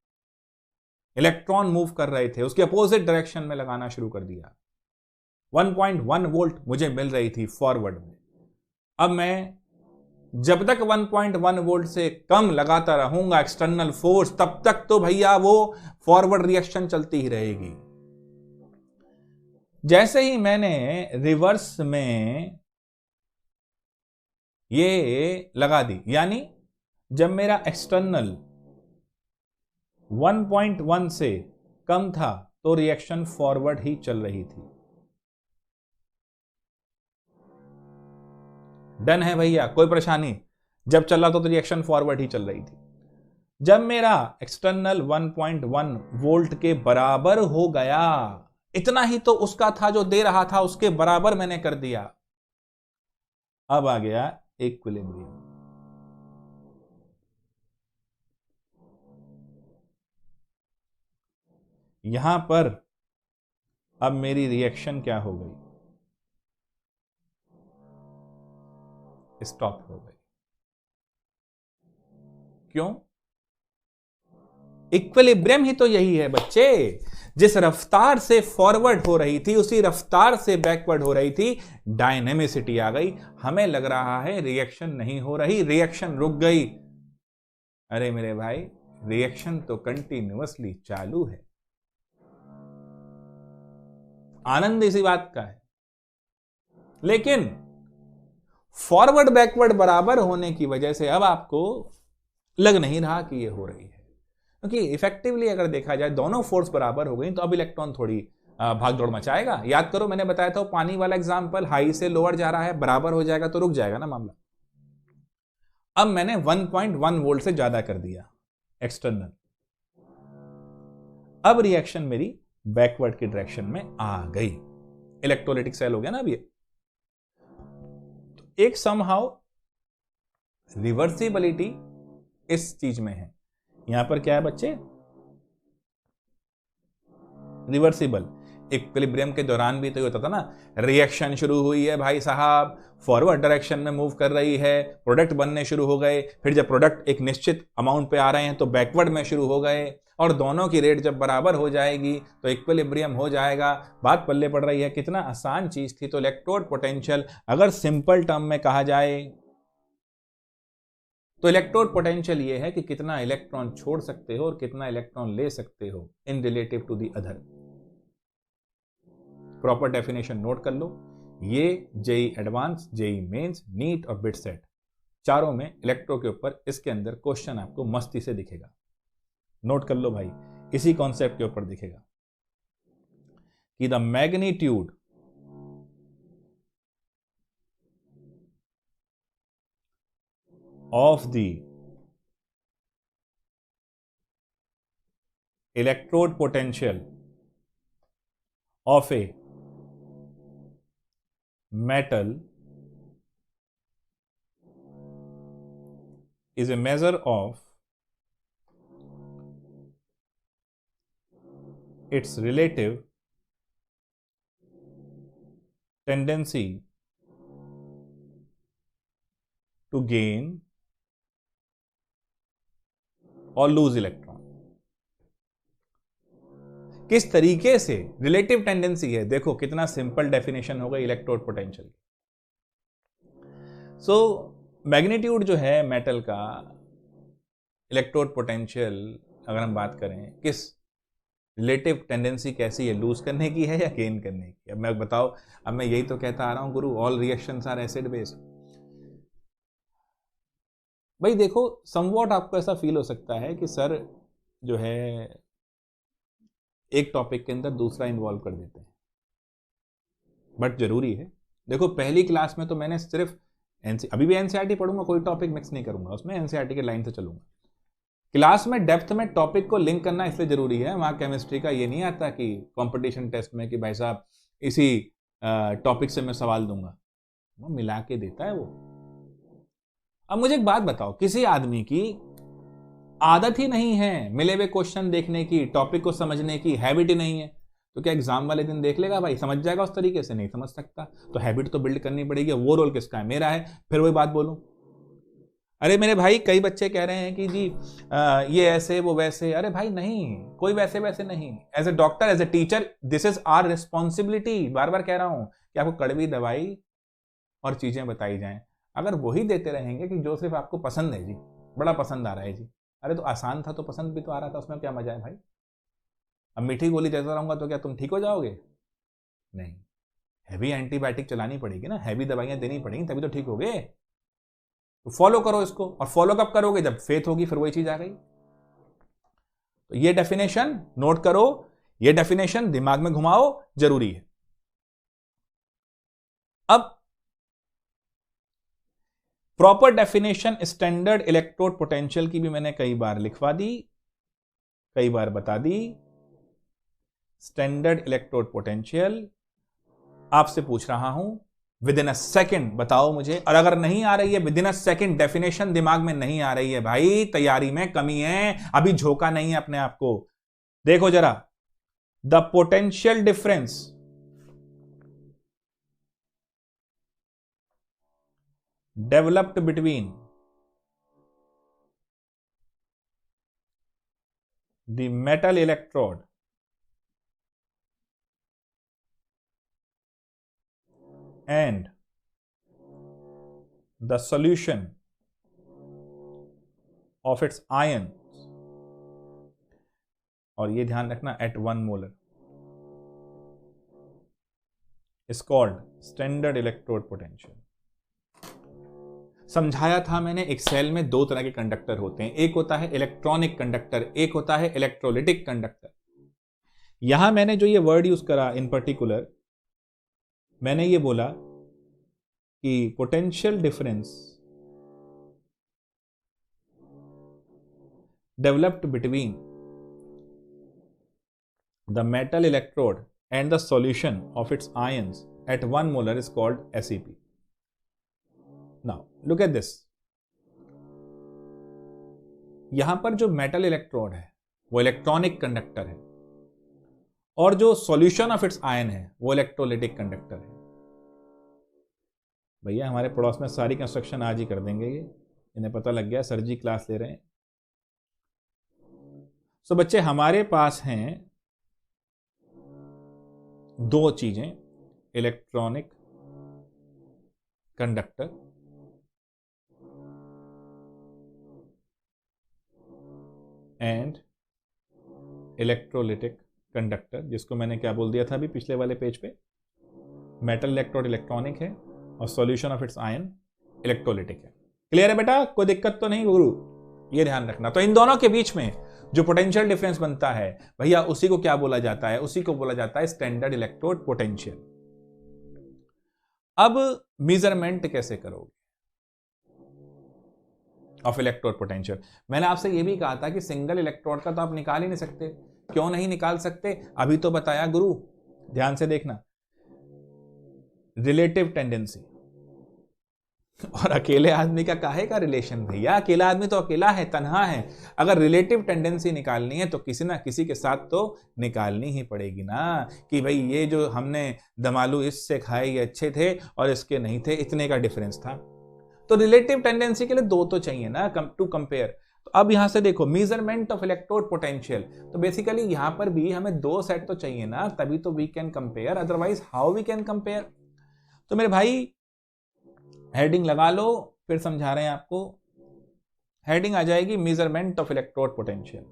इलेक्ट्रॉन मूव कर रहे थे उसके अपोजिट डायरेक्शन में लगाना शुरू कर दिया। 1.1 वोल्ट मुझे मिल रही थी फॉरवर्ड में। अब मैं जब तक 1.1 वोल्ट से कम लगाता रहूंगा एक्सटर्नल फोर्स, तब तक तो भैया वो फॉरवर्ड रिएक्शन चलती ही रहेगी। जैसे ही मैंने रिवर्स में ये लगा दी, यानी जब मेरा एक्सटर्नल 1.1 से कम था तो रिएक्शन फॉरवर्ड ही चल रही थी। डन है भैया, कोई परेशानी? जब चल रहा था तो रिएक्शन फॉरवर्ड ही चल रही थी। जब मेरा एक्सटर्नल 1.1 वोल्ट के बराबर हो गया, इतना ही तो उसका था जो दे रहा था, उसके बराबर मैंने कर दिया। अब आ गया इक्विलिब्रियम। यहां पर अब मेरी रिएक्शन क्या हो गई? स्टॉप हो गई। क्यों? इक्विलिब्रियम ही तो यही है बच्चे। जिस रफ्तार से फॉरवर्ड हो रही थी उसी रफ्तार से बैकवर्ड हो रही थी, डायनेमिसिटी आ गई। हमें लग रहा है रिएक्शन नहीं हो रही, रिएक्शन रुक गई। अरे मेरे भाई, रिएक्शन तो कंटिन्यूअसली चालू है। आनंद इसी बात का है। लेकिन फॉरवर्ड बैकवर्ड बराबर होने की वजह से अब आपको लग नहीं रहा कि ये हो रही है, क्योंकि इफेक्टिवली अगर देखा जाए दोनों फोर्स बराबर हो गई तो अब इलेक्ट्रॉन थोड़ी भाग दौड़ मचाएगा। याद करो मैंने बताया था पानी वाला एग्जांपल, हाई से लोअर जा रहा है, बराबर हो जाएगा तो रुक जाएगा ना मामला। अब मैंने 1.1 वोल्ट से ज्यादा कर दिया एक्सटर्नल। अब रिएक्शन मेरी बैकवर्ड की डायरेक्शन में आ गई। इलेक्ट्रोलाइटिक सेल हो गया ना अब ये। तो एक समहाउ रिवर्सिबिलिटी इस चीज में है। यहां पर क्या है बच्चे? रिवर्सिबल। इक्विलिब्रियम के दौरान भी तो ये होता था ना, रिएक्शन शुरू हुई है भाई साहब, फॉरवर्ड डायरेक्शन में मूव कर रही है, प्रोडक्ट बनने शुरू हो गए, फिर जब प्रोडक्ट एक निश्चित अमाउंट पे आ रहे हैं तो बैकवर्ड में शुरू हो गए, और दोनों की रेट जब बराबर हो जाएगी तो इक्विलिब्रियम हो जाएगा। बात पल्ले पड़ रही है, कितना आसान चीज थी। तो इलेक्ट्रोड पोटेंशियल अगर सिंपल टर्म में कहा जाए तो इलेक्ट्रोड पोटेंशियल ये है कि कितना इलेक्ट्रॉन छोड़ सकते हो और कितना इलेक्ट्रॉन ले सकते हो in relative to the other. Proper definition note कर लो। ये JEE advance, JEE mains, NEET और बिट सेट चारों में इलेक्ट्रो के ऊपर इसके अंदर क्वेश्चन आपको मस्ती से दिखेगा। नोट कर लो भाई, इसी कॉन्सेप्ट के ऊपर दिखेगा कि the magnitude of the electrode potential of a metal is a measure of its relative tendency to gain or lose electron। किस तरीके से रिलेटिव टेंडेंसी है, देखो कितना सिंपल डेफिनेशन होगा इलेक्ट्रोड पोटेंशियल। सो मैग्नीट्यूड जो है मेटल का, इलेक्ट्रोड पोटेंशियल अगर हम बात करें, किस रिलेटिव टेंडेंसी कैसी है, लूज करने की है या गेन करने की। अब मैं बताओ, अब मैं यही तो कहता आ रहा हूं गुरु, all reactions are acid based. भाई देखो, समवॉट आपको ऐसा फील हो सकता है कि सर जो है एक टॉपिक के अंदर दूसरा इन्वॉल्व कर देते हैं, बट जरूरी है। देखो पहली क्लास में तो मैंने सिर्फ अभी भी एनसीईआरटी पढ़ूंगा, कोई टॉपिक मिक्स नहीं करूंगा उसमें, एनसीईआरटी के लाइन से चलूंगा। क्लास में डेप्थ में टॉपिक को लिंक करना इसलिए जरूरी है, वहां केमिस्ट्री का ये नहीं आता कि कंपटीशन टेस्ट में कि भाई साहब इसी टॉपिक से मैं सवाल दूंगा, वो मिला के देता है वो। अब मुझे एक बात बताओ, किसी आदमी की आदत ही नहीं है मिले हुए क्वेश्चन देखने की, टॉपिक को समझने की हैबिट ही नहीं है, तो क्या एग्जाम वाले दिन देख लेगा भाई, समझ जाएगा उस तरीके से? नहीं समझ सकता। तो हैबिट तो बिल्ड करनी पड़ेगी। वो रोल किसका है? मेरा है। फिर वही बात बोलूं, अरे मेरे भाई कई बच्चे कह रहे हैं कि जी ये ऐसे वो वैसे। अरे भाई नहीं, कोई वैसे वैसे नहीं। As a doctor, as a teacher, this is our responsibility. बार बार कह रहा हूं कि आपको कड़वी दवाई और चीजें बताई जाएं, अगर वही देते रहेंगे कि जो सिर्फ आपको पसंद है जी, बड़ा पसंद आ रहा है जी, अरे तो आसान था तो पसंद भी तो आ रहा था, उसमें क्या मजा है भाई? अब मीठी गोली देता रहूंगा तो क्या तुम ठीक हो जाओगे? नहीं, हैवी एंटीबायोटिक चलानी पड़ेगी ना, हैवी दवाइयां देनी पड़ेंगी, तभी तो ठीक होगे। तो फॉलो करो इसको, और फॉलो कब करोगे? जब फेथ होगी, फिर वही चीज आ गई। तो ये डेफिनेशन नोट करो, ये डेफिनेशन दिमाग में घुमाओ, जरूरी है। अब proper definition standard electrode potential की भी मैंने कई बार लिखवा दी, कई बार बता दी। स्टैंडर्ड इलेक्ट्रोड पोटेंशियल आपसे पूछ रहा हूं, विद इन अ सेकेंड बताओ मुझे। और अगर नहीं आ रही है with in a second, definition दिमाग में नहीं आ रही है भाई, तैयारी में कमी है, अभी झोंका नहीं है अपने आप को। देखो जरा, the potential difference developed between the metal electrode and the solution of its ions, और ये ध्यान रखना, at 1 molar is called standard electrode potential। समझाया था मैंने, एक सेल में दो तरह के कंडक्टर होते हैं, एक होता है इलेक्ट्रॉनिक कंडक्टर, एक होता है इलेक्ट्रोलिटिक कंडक्टर। यहां मैंने जो ये वर्ड यूज करा इन पर्टिकुलर, मैंने ये बोला कि potential difference developed between the metal electrode and the solution of its ions at 1 molar is called SEP। Now look at this, यहां पर जो मेटल इलेक्ट्रोड है वो इलेक्ट्रॉनिक कंडक्टर है, और जो सॉल्यूशन ऑफ इट्स आयन है वो इलेक्ट्रोलिटिक कंडक्टर है। भैया हमारे पड़ोस में सारी कंस्ट्रक्शन आज ही कर देंगे ये, इन्हें पता लग गया, सर जी क्लास ले रहे हैं। सो बच्चे, हमारे पास हैं दो चीजें, electronic conductor and electrolytic conductor, जिसको मैंने क्या बोल दिया था अभी पिछले वाले पेज पे, मेटल इलेक्ट्रोड इलेक्ट्रॉनिक है और solution of it's ion electrolytic है। क्लियर है बेटा? कोई दिक्कत तो नहीं गुरु? ये ध्यान रखना। तो इन दोनों के बीच में जो पोटेंशियल डिफरेंस बनता है भैया, उसी को क्या बोला जाता है? उसी को बोला जाता है स्टैंडर्ड इलेक्ट्रोड पोटेंशियल। अब मेजरमेंट कैसे करोगे ऑफ इलेक्ट्रोड पोटेंशियल? मैंने आपसे यह भी कहा था कि सिंगल इलेक्ट्रोड का तो आप निकाल ही नहीं सकते। क्यों नहीं निकाल सकते? अभी तो बताया गुरु, ध्यान से देखना। रिलेटिव टेंडेंसी, और अकेले आदमी का काहे का रिलेशन भैया? अकेला आदमी तो अकेला है, तन्हा है। अगर रिलेटिव टेंडेंसी निकालनी है तो किसी ना किसी के साथ तो निकालनी ही पड़ेगी ना, कि भाई ये जो हमने दमालू इससे खाए ये अच्छे थे और इसके नहीं थे, इतने का डिफरेंस था। तो रिलेटिव टेंडेंसी के लिए दो तो चाहिए ना टू कंपेयर। तो अब यहां से देखो मेजरमेंट ऑफ इलेक्ट्रोड पोटेंशियल, तो बेसिकली यहां पर भी हमें दो सेट तो चाहिए ना, तभी तो we can compare, otherwise how we can compare. तो मेरे भाई हेडिंग लगा लो, फिर समझा रहे हैं आपको। हेडिंग आ जाएगी measurement of electrode potential.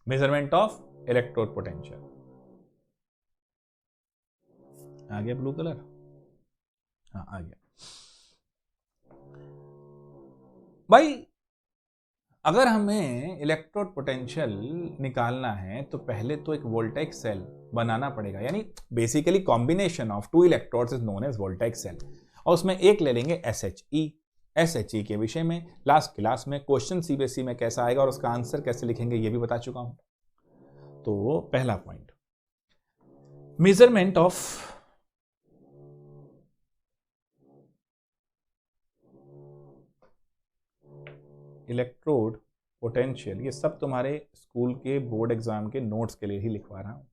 Measurement of electrode potential आ गया ब्लू कलर? हाँ आ गया भाई। अगर हमें इलेक्ट्रोड पोटेंशियल निकालना है तो पहले तो एक वोल्टेक सेल बनाना पड़ेगा, यानी basically combination of two electrodes is known as voltaic cell. और उसमें एक ले लेंगे SHE। SHE के विषय में लास्ट क्लास में क्वेश्चन CBSE में कैसा आएगा और उसका आंसर कैसे लिखेंगे ये भी बता चुका हूं। तो पहला point, measurement of electrode potential, ये सब तुम्हारे स्कूल के बोर्ड एग्जाम के नोट्स के लिए ही लिखवा रहा हूं।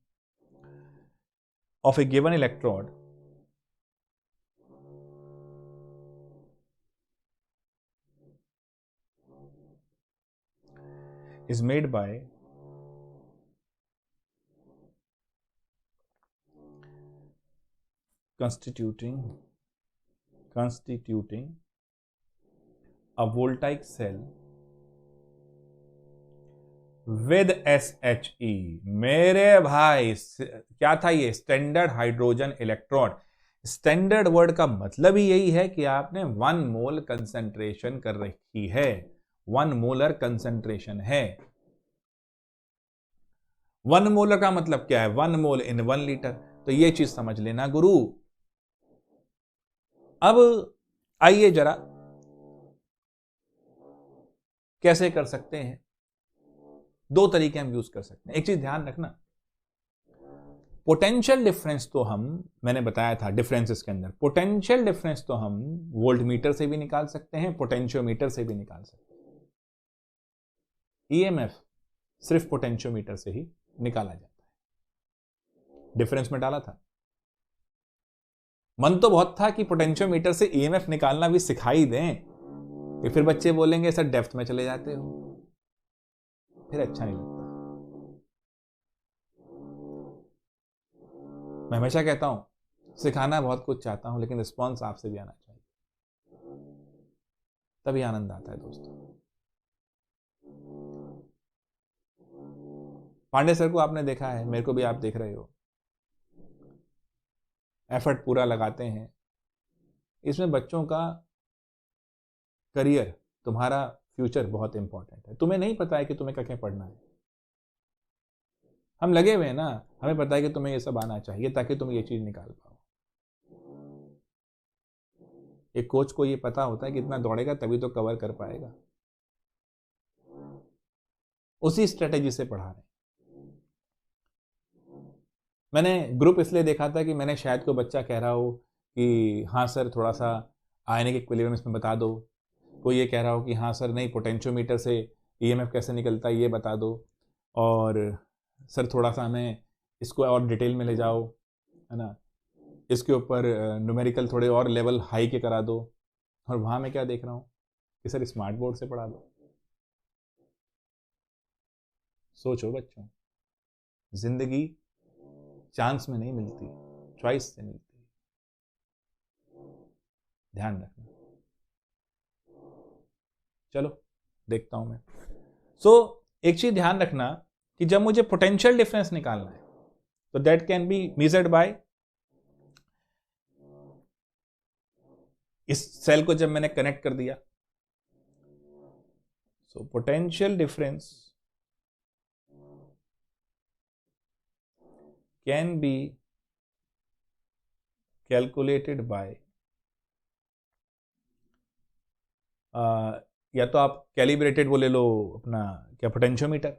Of A given electrode is made by constituting a voltaic cell with SHE। मेरे भाई क्या था ये? Standard hydrogen electrode. Standard word का मतलब ही यही है कि आपने 1 मोल कंसेंट्रेशन कर रखी है, 1 मोलर कंसेंट्रेशन है। 1 मोलर का मतलब क्या है? 1 मोल इन 1 लीटर। तो ये चीज समझ लेना गुरु। अब आइए जरा कैसे कर सकते हैं। दो तरीके हम यूज कर सकते हैं। एक चीज ध्यान रखना, पोटेंशियल डिफरेंस तो हम, मैंने बताया था डिफरेंसेस के अंदर, पोटेंशियल डिफरेंस तो हम वोल्ट मीटर से भी निकाल सकते हैं, पोटेंशियोमीटर से भी निकाल सकते हैं। EMF सिर्फ पोटेंशियोमीटर से ही निकाला जाता है। डिफरेंस में डाला था। मन तो बहुत था कि पोटेंशियोमीटर से EMF निकालना भी सिखाई दें, कि फिर बच्चे बोलेंगे सर डेप्थ में चले जाते हो, फिर अच्छा नहीं लगता। मैं हमेशा कहता हूं सिखाना बहुत कुछ चाहता हूं, लेकिन रिस्पॉन्स आपसे भी आना चाहिए, तभी आनंद आता है दोस्तों। पांडे सर को आपने देखा है, मेरे को भी आप देख रहे हो, एफर्ट पूरा लगाते हैं। इसमें बच्चों का करियर, तुम्हारा फ्यूचर बहुत इंपॉर्टेंट है। तुम्हें नहीं पता है कि तुम्हें क्या क्या पढ़ना है, हम लगे हुए हैं ना, हमें पता है कि तुम्हें ये सब आना चाहिए ताकि तुम ये चीज निकाल पाओ। एक कोच को ये पता होता है कि इतना दौड़ेगा तभी तो कवर कर पाएगा, उसी स्ट्रेटेजी से पढ़ा रहे हैं। मैंने ग्रुप इसलिए देखा था कि मैंने शायद कोई बच्चा कह रहा हो कि हाँ सर थोड़ा सा आयनिक इक्विलिब्रियम इसमें बता दो, कोई ये कह रहा हो कि हाँ सर नहीं पोटेंशियोमीटर से EMF कैसे निकलता है ये बता दो, और सर थोड़ा सा हमें इसको और डिटेल में ले जाओ, है ना, इसके ऊपर न्यूमेरिकल थोड़े और लेवल हाई के करा दो। और वहाँ मैं क्या देख रहा हूँ कि सर स्मार्ट बोर्ड से पढ़ा दो। सोचो बच्चों, जिंदगी चांस में नहीं मिलती, चॉइस से मिलती है, ध्यान रखना। चलो देखता हूं मैं। एक चीज ध्यान रखना कि जब मुझे पोटेंशियल डिफरेंस निकालना है तो that can be measured by, इस सेल को जब मैंने कनेक्ट कर दिया, so potential difference can be calculated by या तो आप कैलिब्रेटेड वो ले लो अपना क्या potentiometer,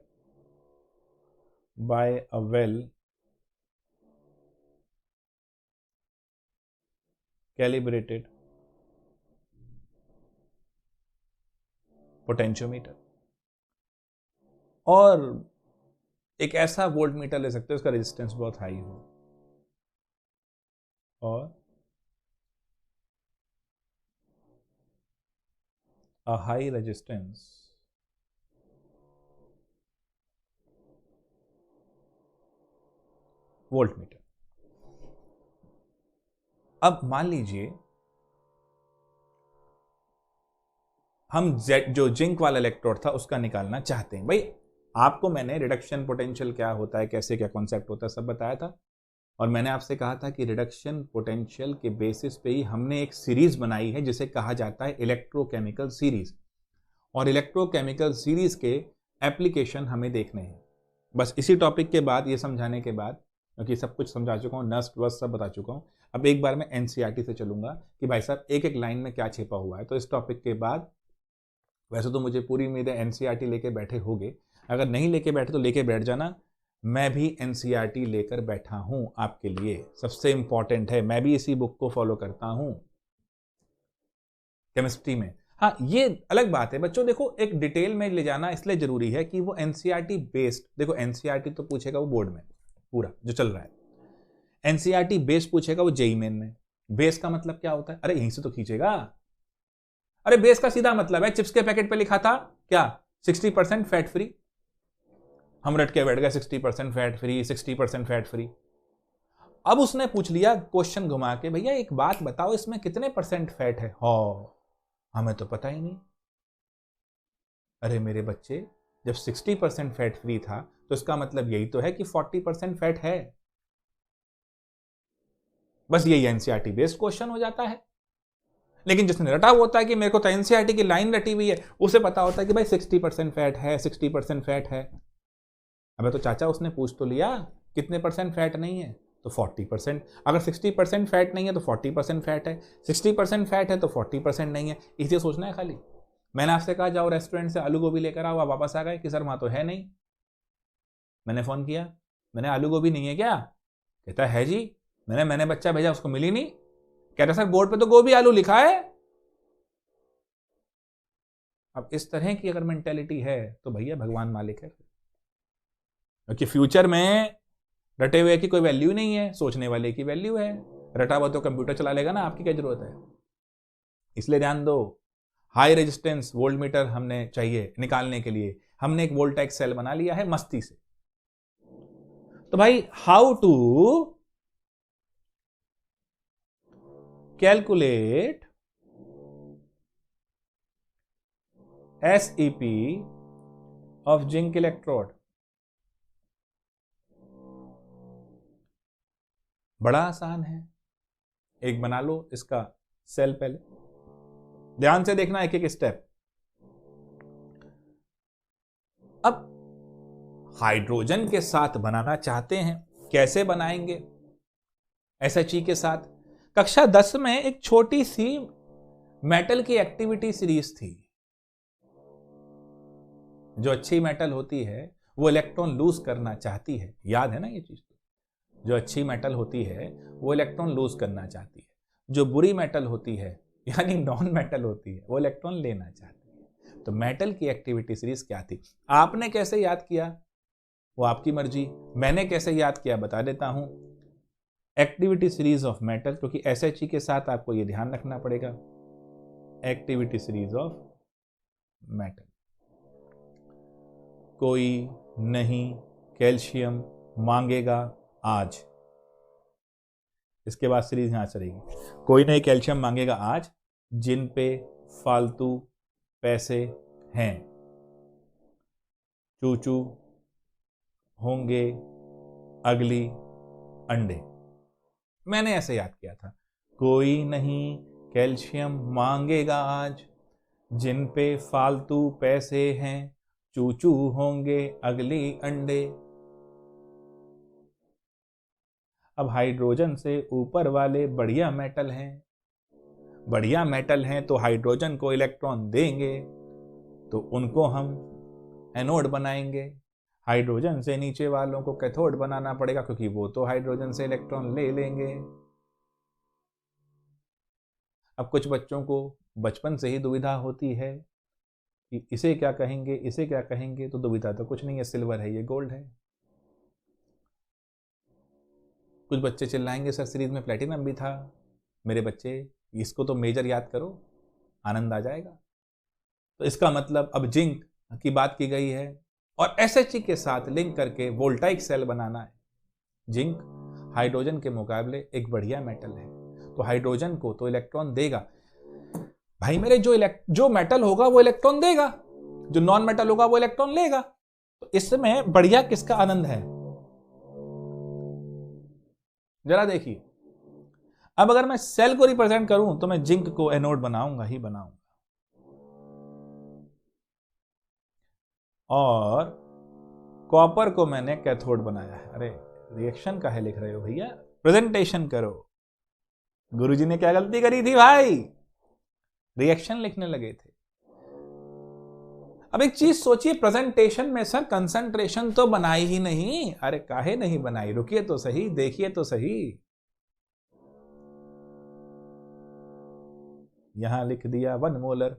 by a well calibrated potentiometer, और एक ऐसा वोल्ट मीटर ले सकते हो उसका रेजिस्टेंस बहुत हाई हो, और a high resistance volt meter. अब मान लीजिए हम जो जिंक वाला इलेक्ट्रोड था उसका निकालना चाहते हैं। भाई आपको मैंने रिडक्शन पोटेंशियल क्या होता है, कैसे क्या कॉन्सेप्ट होता है, सब बताया था, और मैंने आपसे कहा था कि रिडक्शन पोटेंशियल के बेसिस पे ही हमने एक सीरीज बनाई है जिसे कहा जाता है इलेक्ट्रोकेमिकल सीरीज, और इलेक्ट्रोकेमिकल सीरीज के एप्लीकेशन हमें देखने हैं। बस इसी टॉपिक के बाद, ये समझाने के बाद, क्योंकि सब कुछ समझा चुका हूँ, नस्ट वस्त सब बता चुका हूँ, अब एक बार मैं एनसीईआरटी से चलूंगा कि भाई साहब एक एक लाइन में क्या छिपा हुआ है। तो इस टॉपिक के बाद वैसे तो मुझे पूरी उम्मीद है एनसीईआरटी लेके बैठे होगे, अगर नहीं लेके बैठे तो लेके बैठ जाना, मैं भी एनसीईआरटी लेकर बैठा हूं आपके लिए, सबसे इंपॉर्टेंट है, मैं भी इसी बुक को फॉलो करता हूं केमिस्ट्री में। हाँ ये अलग बात है बच्चों, देखो एक डिटेल में ले जाना इसलिए जरूरी है कि वो एनसीईआरटी बेस्ड, देखो एनसीईआरटी तो पूछेगा वो बोर्ड में पूरा जो चल रहा है, एनसीईआरटी बेस्ड पूछेगा वो जेईई मेन में। बेस का मतलब क्या होता है, अरे यहीं से तो खींचेगा, अरे बेस का सीधा मतलब है, चिप्स के पैकेट पे लिखा था क्या 60% फैट फ्री, हम रट के बैठ गए 60% फैट फ्री, 60% फैट फ्री। अब उसने पूछ लिया क्वेश्चन घुमा के, भैया एक बात बताओ इसमें कितने परसेंट फैट है, हो हमें तो पता ही नहीं। अरे मेरे बच्चे जब 60% फैट फ्री था तो इसका मतलब यही तो है कि 40% फैट है। बस यही एनसीईआरटी बेस्ड क्वेश्चन हो जाता है। लेकिन जिसने रटा हुआ होता है कि मेरे को तो एनसीईआरटी की लाइन रटी हुई है, उसे पता होता है कि भाई 60% फैट है, 60% फैट है। अबे तो चाचा उसने पूछ तो लिया कितने परसेंट फैट नहीं है, तो 40%। अगर 60% फैट नहीं है तो 40% फैट है, 60% फैट है तो 40% नहीं है, इसे सोचना है खाली। मैंने आपसे कहा जाओ रेस्टोरेंट से आलू गोभी लेकर आओ, आप वापस आ गए कि सर वहां तो है नहीं। मैंने फोन किया, मैंने आलू गोभी नहीं है क्या, कहता है जी। मैंने बच्चा भेजा उसको मिली नहीं, कहता सर बोर्ड पे तो गोभी आलू लिखा है। अब इस तरह की अगर मेंटेलिटी है तो भैया भगवान मालिक है, क्योंकि फ्यूचर में रटे हुए की कोई वैल्यू नहीं है, सोचने वाले की वैल्यू है। रटा हुआ तो कंप्यूटर चला लेगा ना, आपकी क्या जरूरत है। इसलिए ध्यान दो, हाई रेजिस्टेंस वोल्ट मीटर हमने चाहिए निकालने के लिए, हमने एक वोल्टेज सेल बना लिया है मस्ती से। तो भाई how to calculate SEP of zinc electrode, बड़ा आसान है। एक बना लो इसका सेल, पहले ध्यान से देखना एक एक स्टेप। अब हाइड्रोजन के साथ बनाना चाहते हैं, कैसे बनाएंगे SHE के साथ। कक्षा 10 में एक छोटी सी मेटल की एक्टिविटी सीरीज थी। जो अच्छी मेटल होती है वो इलेक्ट्रॉन लूज करना चाहती है, याद है ना ये चीज। जो अच्छी मेटल होती है वो इलेक्ट्रॉन लूज करना चाहती है, जो बुरी मेटल होती है यानी नॉन मेटल होती है वो इलेक्ट्रॉन लेना चाहती है। तो मेटल की एक्टिविटी सीरीज क्या थी, आपने कैसे याद किया वो आपकी मर्जी, मैंने कैसे याद किया बता देता हूं। एक्टिविटी सीरीज ऑफ मेटल, क्योंकि SHE के साथ आपको ये ध्यान रखना पड़ेगा, एक्टिविटी सीरीज ऑफ मेटल। कोई नहीं कैल्शियम मांगेगा आज, इसके बाद सीरीज यहां चलेगी। कोई नहीं कैल्शियम मांगेगा आज जिन पे फालतू पैसे हैं, चूचू होंगे अगली अंडे। मैंने ऐसे याद किया था, कोई नहीं कैल्शियम मांगेगा आज जिन पे फालतू पैसे हैं, चूचू होंगे अगली अंडे। अब हाइड्रोजन से ऊपर वाले बढ़िया मेटल हैं, बढ़िया मेटल हैं तो हाइड्रोजन को इलेक्ट्रॉन देंगे तो उनको हम एनोड बनाएंगे, हाइड्रोजन से नीचे वालों को कैथोड बनाना पड़ेगा क्योंकि वो तो हाइड्रोजन से इलेक्ट्रॉन ले लेंगे। अब कुछ बच्चों को बचपन से ही दुविधा होती है कि इसे क्या कहेंगे, इसे क्या कहेंगे, तो दुविधा तो कुछ नहीं है, सिल्वर है, ये गोल्ड है। कुछ बच्चे चिल्लाएंगे सर सीरीज में प्लेटिनम भी था। मेरे बच्चे, इसको तो मेजर याद करो, आनंद आ जाएगा। तो इसका मतलब अब जिंक की बात की गई है और SHE के साथ लिंक करके वोल्टाइक सेल बनाना है। जिंक हाइड्रोजन के मुकाबले एक बढ़िया मेटल है, तो हाइड्रोजन को तो इलेक्ट्रॉन देगा भाई मेरे, जो मेटल होगा वो इलेक्ट्रॉन देगा, जो नॉन मेटल होगा वो इलेक्ट्रॉन लेगा। तो इसमें बढ़िया किसका आनंद है, जरा देखिए। अब अगर मैं सेल को रिप्रेजेंट करूं तो मैं जिंक को एनोड बनाऊंगा ही बनाऊंगा, और कॉपर को मैंने कैथोड बनाया है। अरे रिएक्शन काहे लिख रहे हो भैया, प्रेजेंटेशन करो। गुरुजी ने क्या गलती करी थी भाई, रिएक्शन लिखने लगे थे। अब एक चीज सोचिए, प्रेजेंटेशन में सर कंसंट्रेशन तो बनाई ही नहीं। अरे काहे नहीं बनाई, रुकिए तो सही, देखिए तो सही। यहां लिख दिया 1 मोलर,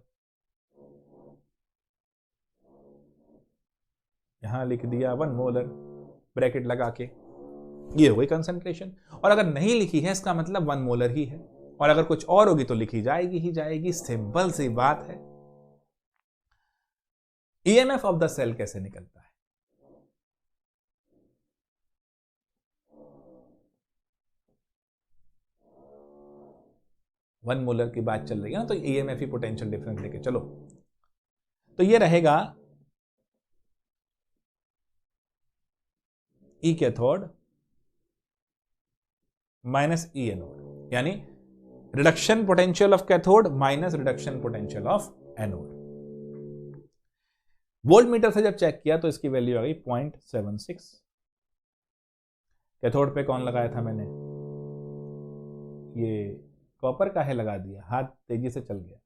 यहां लिख दिया 1 मोलर ब्रैकेट लगा के, ये हो गई कंसंट्रेशन। और अगर नहीं लिखी है इसका मतलब 1 मोलर ही है, और अगर कुछ और होगी तो लिखी जाएगी ही जाएगी, सिंपल सी बात है। EMF ऑफ द सेल कैसे निकलता है, वन मोलर की बात चल रही है ना, तो EMF ही पोटेंशियल डिफरेंस लेके चलो। तो ये रहेगा E cathode minus E anode, यानी reduction potential of cathode minus reduction potential of anode. Voltmeter से जब चेक किया तो इसकी वैल्यू आ गई 0.76। कैथोड पे कौन लगाया था मैंने, ये कॉपर का है, लगा दिया, हाथ तेजी से चल गया।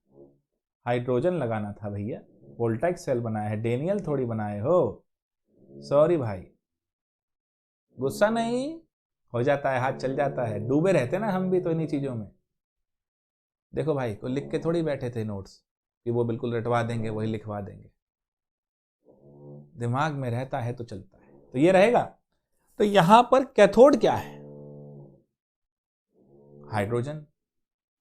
हाइड्रोजन लगाना था भैया, वोल्टाइक सेल बनाया है, डेनियल थोड़ी बनाए हो। सॉरी भाई, गुस्सा नहीं, हो जाता है, हाथ चल जाता है, डूबे रहते ना हम भी तो इन्हीं चीजों में। देखो भाई, कोई लिख के थोड़ी बैठे थे नोट्स कि वो बिल्कुल रटवा देंगे, वही लिखवा देंगे। दिमाग में रहता है तो चलता है। तो ये रहेगा। तो यहां पर कैथोड क्या है, हाइड्रोजन,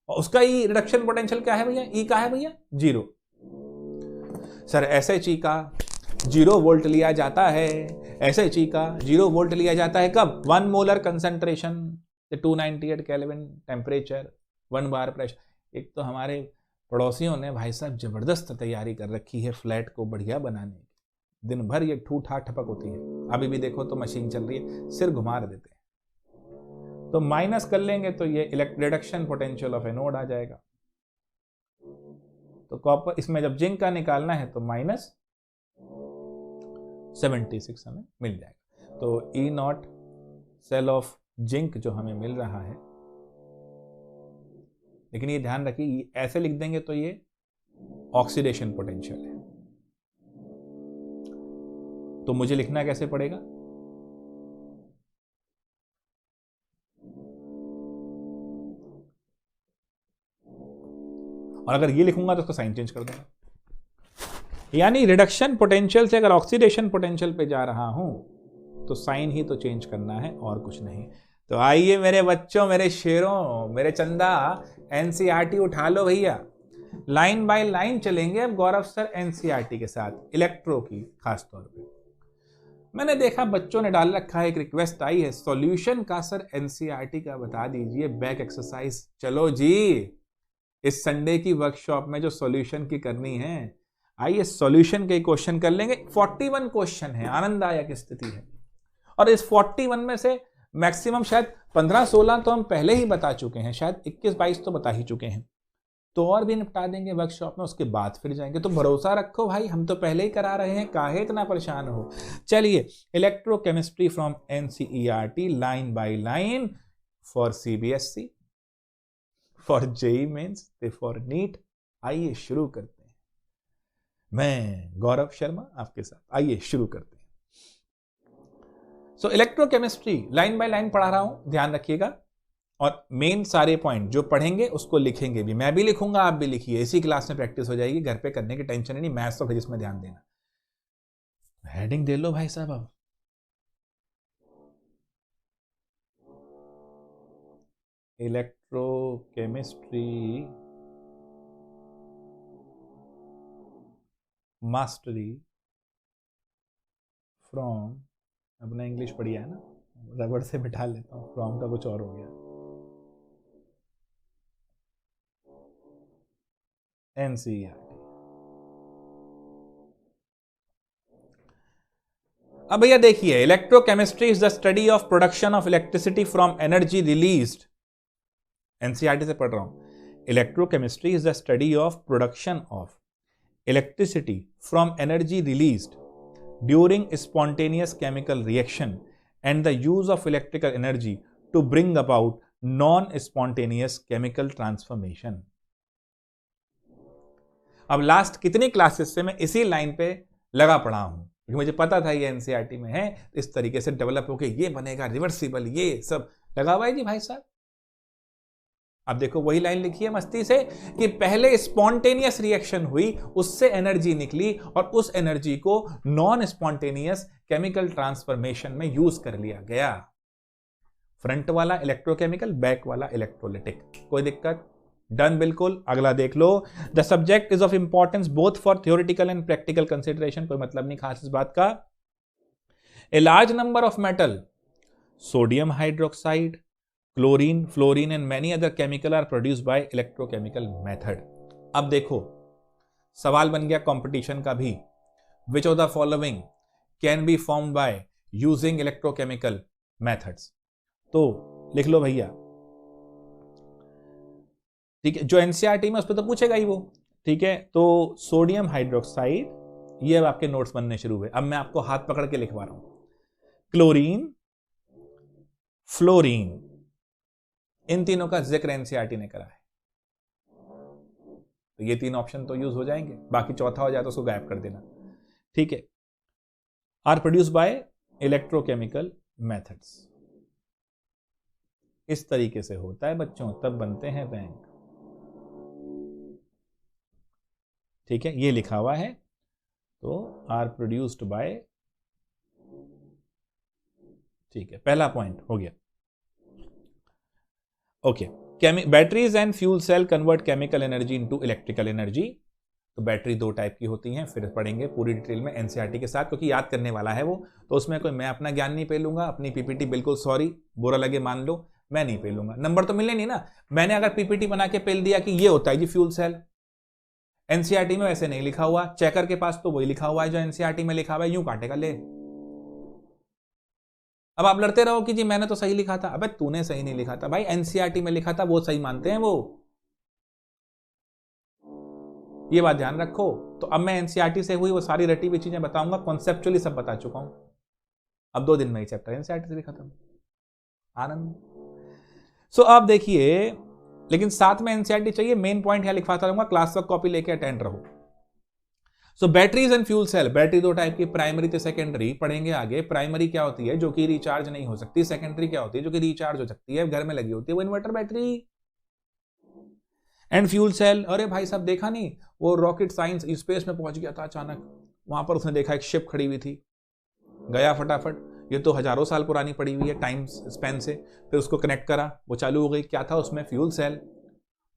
और उसका ई रिडक्शन पोटेंशियल क्या है भैया, ई का है भैया 0। सर SHE का 0 वोल्ट लिया जाता है, SHE का 0 वोल्ट लिया जाता है कब, 1 मोलर कंसंट्रेशन, 298 केल्विन टेम्परेचर, 1 बार प्रेशर। एक तो हमारे पड़ोसियों ने भाई साहब जबरदस्त तैयारी कर रखी है फ्लैट को बढ़िया बनाने की, दिन भर ये ठूठा ठपक होती है। अभी भी देखो तो मशीन चल रही है, सिर घुमा देते हैं। तो माइनस कर लेंगे तो ये रिडक्शन पोटेंशियल ऑफ एनोड आ जाएगा। तो कॉपर, इसमें जब जिंक का निकालना है तो -76 हमें मिल जाएगा। तो E0 सेल ऑफ जिंक जो हमें मिल रहा है, लेकिन ये ध्यान रखिए ऐसे लिख देंगे तो ये ऑक्सीडेशन पोटेंशियल है, तो मुझे लिखना कैसे पड़ेगा, और अगर ये लिखूंगा तो उसका साइन चेंज कर दूंगा। यानी रिडक्शन पोटेंशियल से अगर ऑक्सीडेशन पोटेंशियल पे जा रहा हूं तो साइन ही तो चेंज करना है और कुछ नहीं। तो आइए मेरे बच्चों, मेरे शेरों, मेरे चंदा, NCERT उठा लो भैया, लाइन बाय लाइन चलेंगे अब गौरव सर NCERT के साथ, इलेक्ट्रो की खास तौर पे। मैंने देखा बच्चों ने डाल रखा है, एक रिक्वेस्ट आई है सॉल्यूशन का, सर NCERT का बता दीजिए, बैक एक्सरसाइज। चलो जी, इस संडे की वर्कशॉप में जो सॉल्यूशन की करनी है, आइए सॉल्यूशन के क्वेश्चन कर लेंगे। 41 क्वेश्चन है, आनंददायक स्थिति है। और इस 41 में से मैक्सिमम शायद 15-16 तो हम पहले ही बता चुके हैं, शायद 21-22 तो बता ही चुके हैं, तो और भी निपटा देंगे वर्कशॉप में, उसके बाद फिर जाएंगे। तो भरोसा रखो भाई, हम तो पहले ही करा रहे हैं, काहे इतना परेशान हो। चलिए, electrochemistry from NCERT line by line for CBSE, for JEE mains, they for NEET. आइए शुरू करते हैं। मैं गौरव शर्मा आपके साथ, आइए शुरू करते हैं। सो इलेक्ट्रोकेमिस्ट्री लाइन बाय लाइन पढ़ा रहा हूं, ध्यान रखिएगा। और मेन सारे पॉइंट जो पढ़ेंगे उसको लिखेंगे भी, मैं भी लिखूंगा, आप भी लिखिए, इसी क्लास में प्रैक्टिस हो जाएगी, घर पे करने की टेंशन नहीं। मैथ्स और फिजिक्स में ध्यान देना। हेडिंग दे लो भाई साहब। अब इलेक्ट्रोकेमिस्ट्री मास्टरी फ्रॉम, अपना इंग्लिश बढ़िया है ना, रबड़ से बिठा लेता हूं, फ्रॉम का कुछ और हो गया, एनसीईआरटी। अब भैया देखिए, electrochemistry is the study of production of electricity from energy released. NCERT से पढ़ रहा हूं। Electrochemistry is the study of production of electricity from energy released during spontaneous chemical reaction and the use of electrical energy to bring about non-spontaneous chemical transformation। अब last कितनी classes से मैं इसी line पे लगा पड़ा हूं, क्योंकि मुझे पता था ये एनसीईआरटी में है, इस तरीके से डेवलप होके ये बनेगा रिवर्सिबल, ये सब लगा हुआ है जी भाई साहब। अब देखो वही लाइन लिखी है मस्ती से कि पहले स्पॉन्टेनियस रिएक्शन हुई, उससे एनर्जी निकली और उस एनर्जी को नॉन स्पॉन्टेनियस केमिकल ट्रांसफॉर्मेशन में यूज कर लिया गया। फ्रंट वाला इलेक्ट्रोकेमिकल, बैक वाला इलेक्ट्रोलिटिक। कोई दिक्कत? डन, बिल्कुल। अगला देख लो। The subject is of importance both for theoretical and practical consideration. कोई मतलब नहीं खास इस बात का। A large number of metal, sodium hydroxide, chlorine, fluorine and many other chemical are produced by electrochemical method. अब देखो सवाल बन गया कंपटीशन का भी, which of the following can be formed by using electrochemical methods. तो लिख लो भैया, ठीक है, जो एनसीईआरटी में उस पर तो पूछेगा ही वो, ठीक है। तो सोडियम हाइड्रोक्साइड, ये अब आपके नोट्स बनने शुरू हुए, अब मैं आपको हाथ पकड़ के लिखवा रहा हूं। क्लोरीन, फ्लोरीन, इन तीनों का जिक्र एनसीईआरटी ने करा है, तो ये तीन ऑप्शन तो यूज हो जाएंगे, बाकी चौथा हो जाए तो उसको गायब कर देना, ठीक है। Are produced by electrochemical methods. इस तरीके से होता है बच्चों, तब बनते हैं बैंक, ठीक है। ये लिखा हुआ है, तो आर प्रोड्यूस्ड बाय, ठीक है, पहला पॉइंट हो गया। Okay, batteries and fuel cell convert chemical energy into electrical energy. तो बैटरी दो टाइप की होती हैं, फिर पढ़ेंगे पूरी डिटेल में एनसीईआरटी के साथ, क्योंकि याद करने वाला है वो, तो उसमें कोई मैं अपना ज्ञान नहीं पेलूंगा, अपनी पीपीटी बिल्कुल, सॉरी बुरा लगे मान लो, मैं नहीं पेलूंगा, नंबर तो मिले नहीं ना। मैंने अगर पीपीटी बना के पेल दिया कि ये होता है जी फ्यूल सेल, एनसीईआरटी में वैसे नहीं लिखा हुआ, चेकर के पास तो वही लिखा हुआ है जो एनसीईआरटी में लिखा हुआ है, यूं काटेगा ले। अब आप लड़ते रहो कि जी मैंने तो सही लिखा था, अबे तूने सही नहीं लिखा था भाई, एनसीईआरटी में लिखा था वो सही मानते हैं वो, ये बात ध्यान रखो। तो अब मैं एनसीईआरटी से हुई वो सारी रटी हुई चीजें बताऊंगा, कॉन्सेप्चुअली सब बता चुका हूं, अब 2 दिन में ही चैप्टर एनसीईआरटी से लिखा था, आनंद। सो आप देखिए, लेकिन साथ में एनसीईआरटी चाहिए, मेन पॉइंट यहां लिखवाता रहूंगा, क्लास वर्क कॉपी लेके अटेंड रहो। So batteries and fuel cell, battery दो टाइप की, प्राइमरी तो सेकेंडरी, पढ़ेंगे आगे। प्राइमरी क्या होती है, जो कि रिचार्ज नहीं हो सकती। सेकेंडरी क्या होती है, जो कि रिचार्ज हो सकती है, घर में लगी होती है, वो inverter battery. And fuel cell, अरे भाई साहब देखा नहीं, वो रॉकेट साइंस स्पेस में पहुंच गया था अचानक, वहां पर उसने देखा एक शिप खड़ी हुई थी, गया फटाफट, ये तो हजारों साल पुरानी पड़ी हुई है टाइम स्पेन से, फिर उसको कनेक्ट करा, वो चालू हो गई, क्या था उसमें, फ्यूल सेल।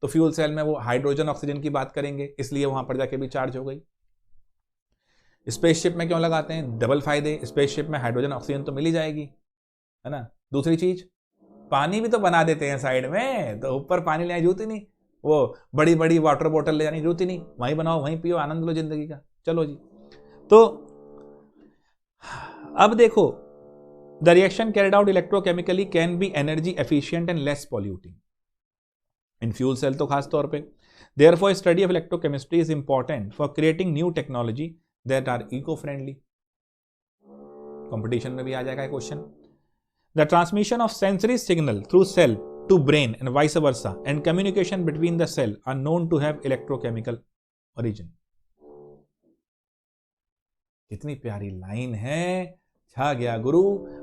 तो फ्यूल सेल में वो हाइड्रोजन ऑक्सीजन की बात करेंगे, इसलिए वहां पर जाके भी चार्ज हो गई। स्पेसशिप में क्यों लगाते हैं, डबल फायदे, स्पेसशिप में हाइड्रोजन ऑक्सीजन तो मिल ही जाएगी, है ना। दूसरी चीज, पानी भी तो बना देते हैं साइड में, तो ऊपर पानी लेने जरूरत ही नहीं, वो बड़ी बड़ी वाटर बोतल ले जाने की जरूरत ही नहीं, वहीं बनाओ वहीं पियो, आनंद लो जिंदगी का। चलो जी, तो अब देखो, the reaction carried out electrochemically can be energy efficient and less polluting in fuel cell, तो खास तौर पे। Therefore study of electrochemistry is important for creating new technology that are eco friendly. Competition में भी आ जाएगा question. The transmission of sensory signal through cell to brain and vice versa, and communication between the cell are known to have electrochemical origin. कितनी प्यारी line है, छा गया गुरु।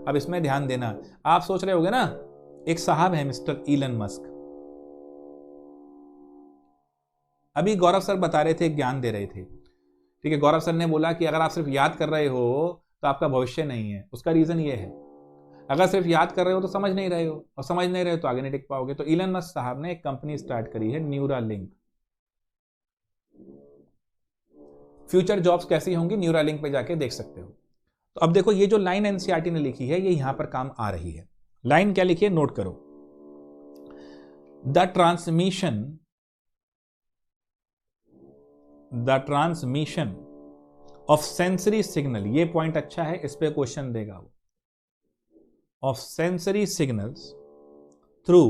अब इसमें ध्यान देना, आप सोच रहे होगे ना, एक साहब है मिस्टर इलन मस्क, अभी गौरव सर बता रहे थे, ज्ञान दे रहे थे, ठीक है। गौरव सर ने बोला कि अगर आप सिर्फ याद कर रहे हो तो आपका भविष्य नहीं है। उसका रीजन ये है, अगर सिर्फ याद कर रहे हो तो समझ नहीं रहे हो, और समझ नहीं रहे हो तो आगे नहीं टिक पाओगे। तो इलन मस्क साहब ने एक कंपनी स्टार्ट करी है, न्यूरालिंक। फ्यूचर जॉब्स कैसी होंगी, न्यूरालिंक पे जाके देख सकते हो। तो अब देखो, ये जो लाइन एनसीईआरटी ने लिखी है, ये यहां पर काम आ रही है। लाइन क्या लिखी है, नोट करो। The transmission of sensory signal, ये पॉइंट अच्छा है, इस पे क्वेश्चन देगा वो। Of sensory signals through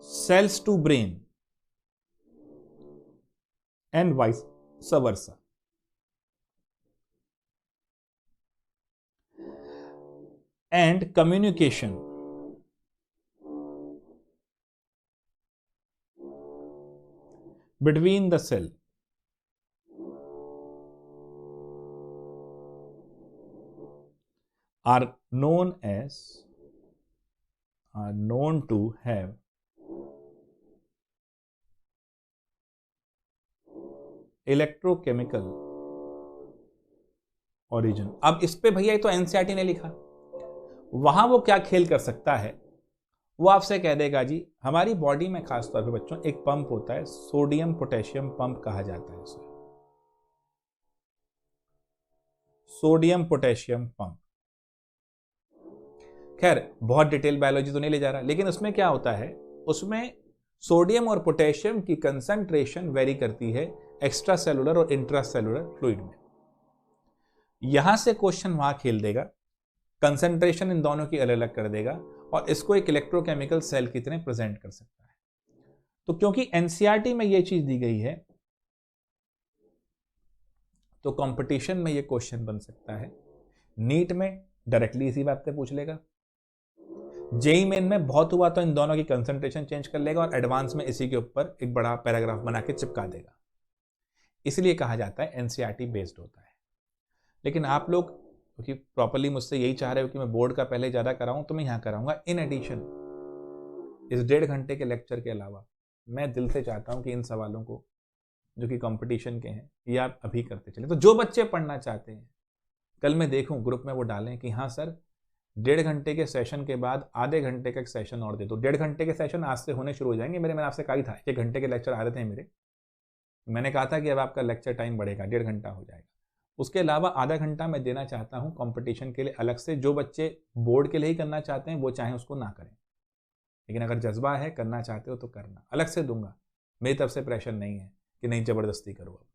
cells to brain and vice versa. And communication between the cell are known to have electrochemical origin. अब इस पे भैया तो एनसीईआरटी ने लिखा, वहां वो क्या खेल कर सकता है, वो आपसे कह देगा जी हमारी बॉडी में खासतौर पे बच्चों एक पंप होता है, सोडियम पोटेशियम पंप कहा जाता है इसे, सोडियम पोटेशियम पंप। खैर बहुत डिटेल बायोलॉजी तो नहीं ले जा रहा, लेकिन उसमें क्या होता है, उसमें सोडियम और पोटेशियम की कंसंट्रेशन वेरी करती है एक्स्ट्रा सेलुलर और इंट्रा सेलुलर फ्लूइड में। यहां से क्वेश्चन वहां खेल देगा, कंसंट्रेशन इन दोनों की अलग अलग कर देगा, और इसको एक इलेक्ट्रोकेमिकल सेल की तरह प्रेजेंट कर सकता है। तो क्योंकि एनसीईआरटी में यह चीज दी गई है, तो कंपटीशन में यह क्वेश्चन बन सकता है। नीट में डायरेक्टली इसी बात पे पूछ लेगा, जेई मेन में बहुत हुआ तो इन दोनों की कंसंट्रेशन चेंज कर लेगा, और एडवांस में इसी के ऊपर एक बड़ा पैराग्राफ बना के चिपका देगा। इसलिए कहा जाता है एनसीईआरटी बेस्ड होता है। लेकिन आप लोग क्योंकि प्रॉपर्ली मुझसे यही चाह रहे हो कि मैं बोर्ड का पहले ज़्यादा कराऊं, तो मैं यहाँ कराऊंगा। इन एडिशन इस 1.5 घंटे के लेक्चर के अलावा मैं दिल से चाहता हूं कि इन सवालों को जो कि कंपटीशन के हैं ये आप अभी करते चले। तो जो बच्चे पढ़ना चाहते हैं, कल मैं देखूं ग्रुप में वो डालें कि हाँ सर 1.5 घंटे के सेशन के बाद आधे घंटे का एक सेशन और दे दो। 1.5 घंटे के सेशन आज से होने शुरू हो जाएंगे मैंने आपसे कहा ही था, 1 घंटे के लेक्चर आ रहे थे मेरे, मैंने कहा था कि अब आपका लेक्चर टाइम बढ़ेगा, 1.5 घंटा हो जाएगा। उसके अलावा आधा घंटा मैं देना चाहता हूं कंपटीशन के लिए अलग से। जो बच्चे बोर्ड के लिए ही करना चाहते हैं वो चाहे उसको ना करें, लेकिन अगर जज्बा है करना चाहते हो तो करना, अलग से दूंगा। मेरी तरफ से प्रेशर नहीं है कि नहीं ज़बरदस्ती करो अब,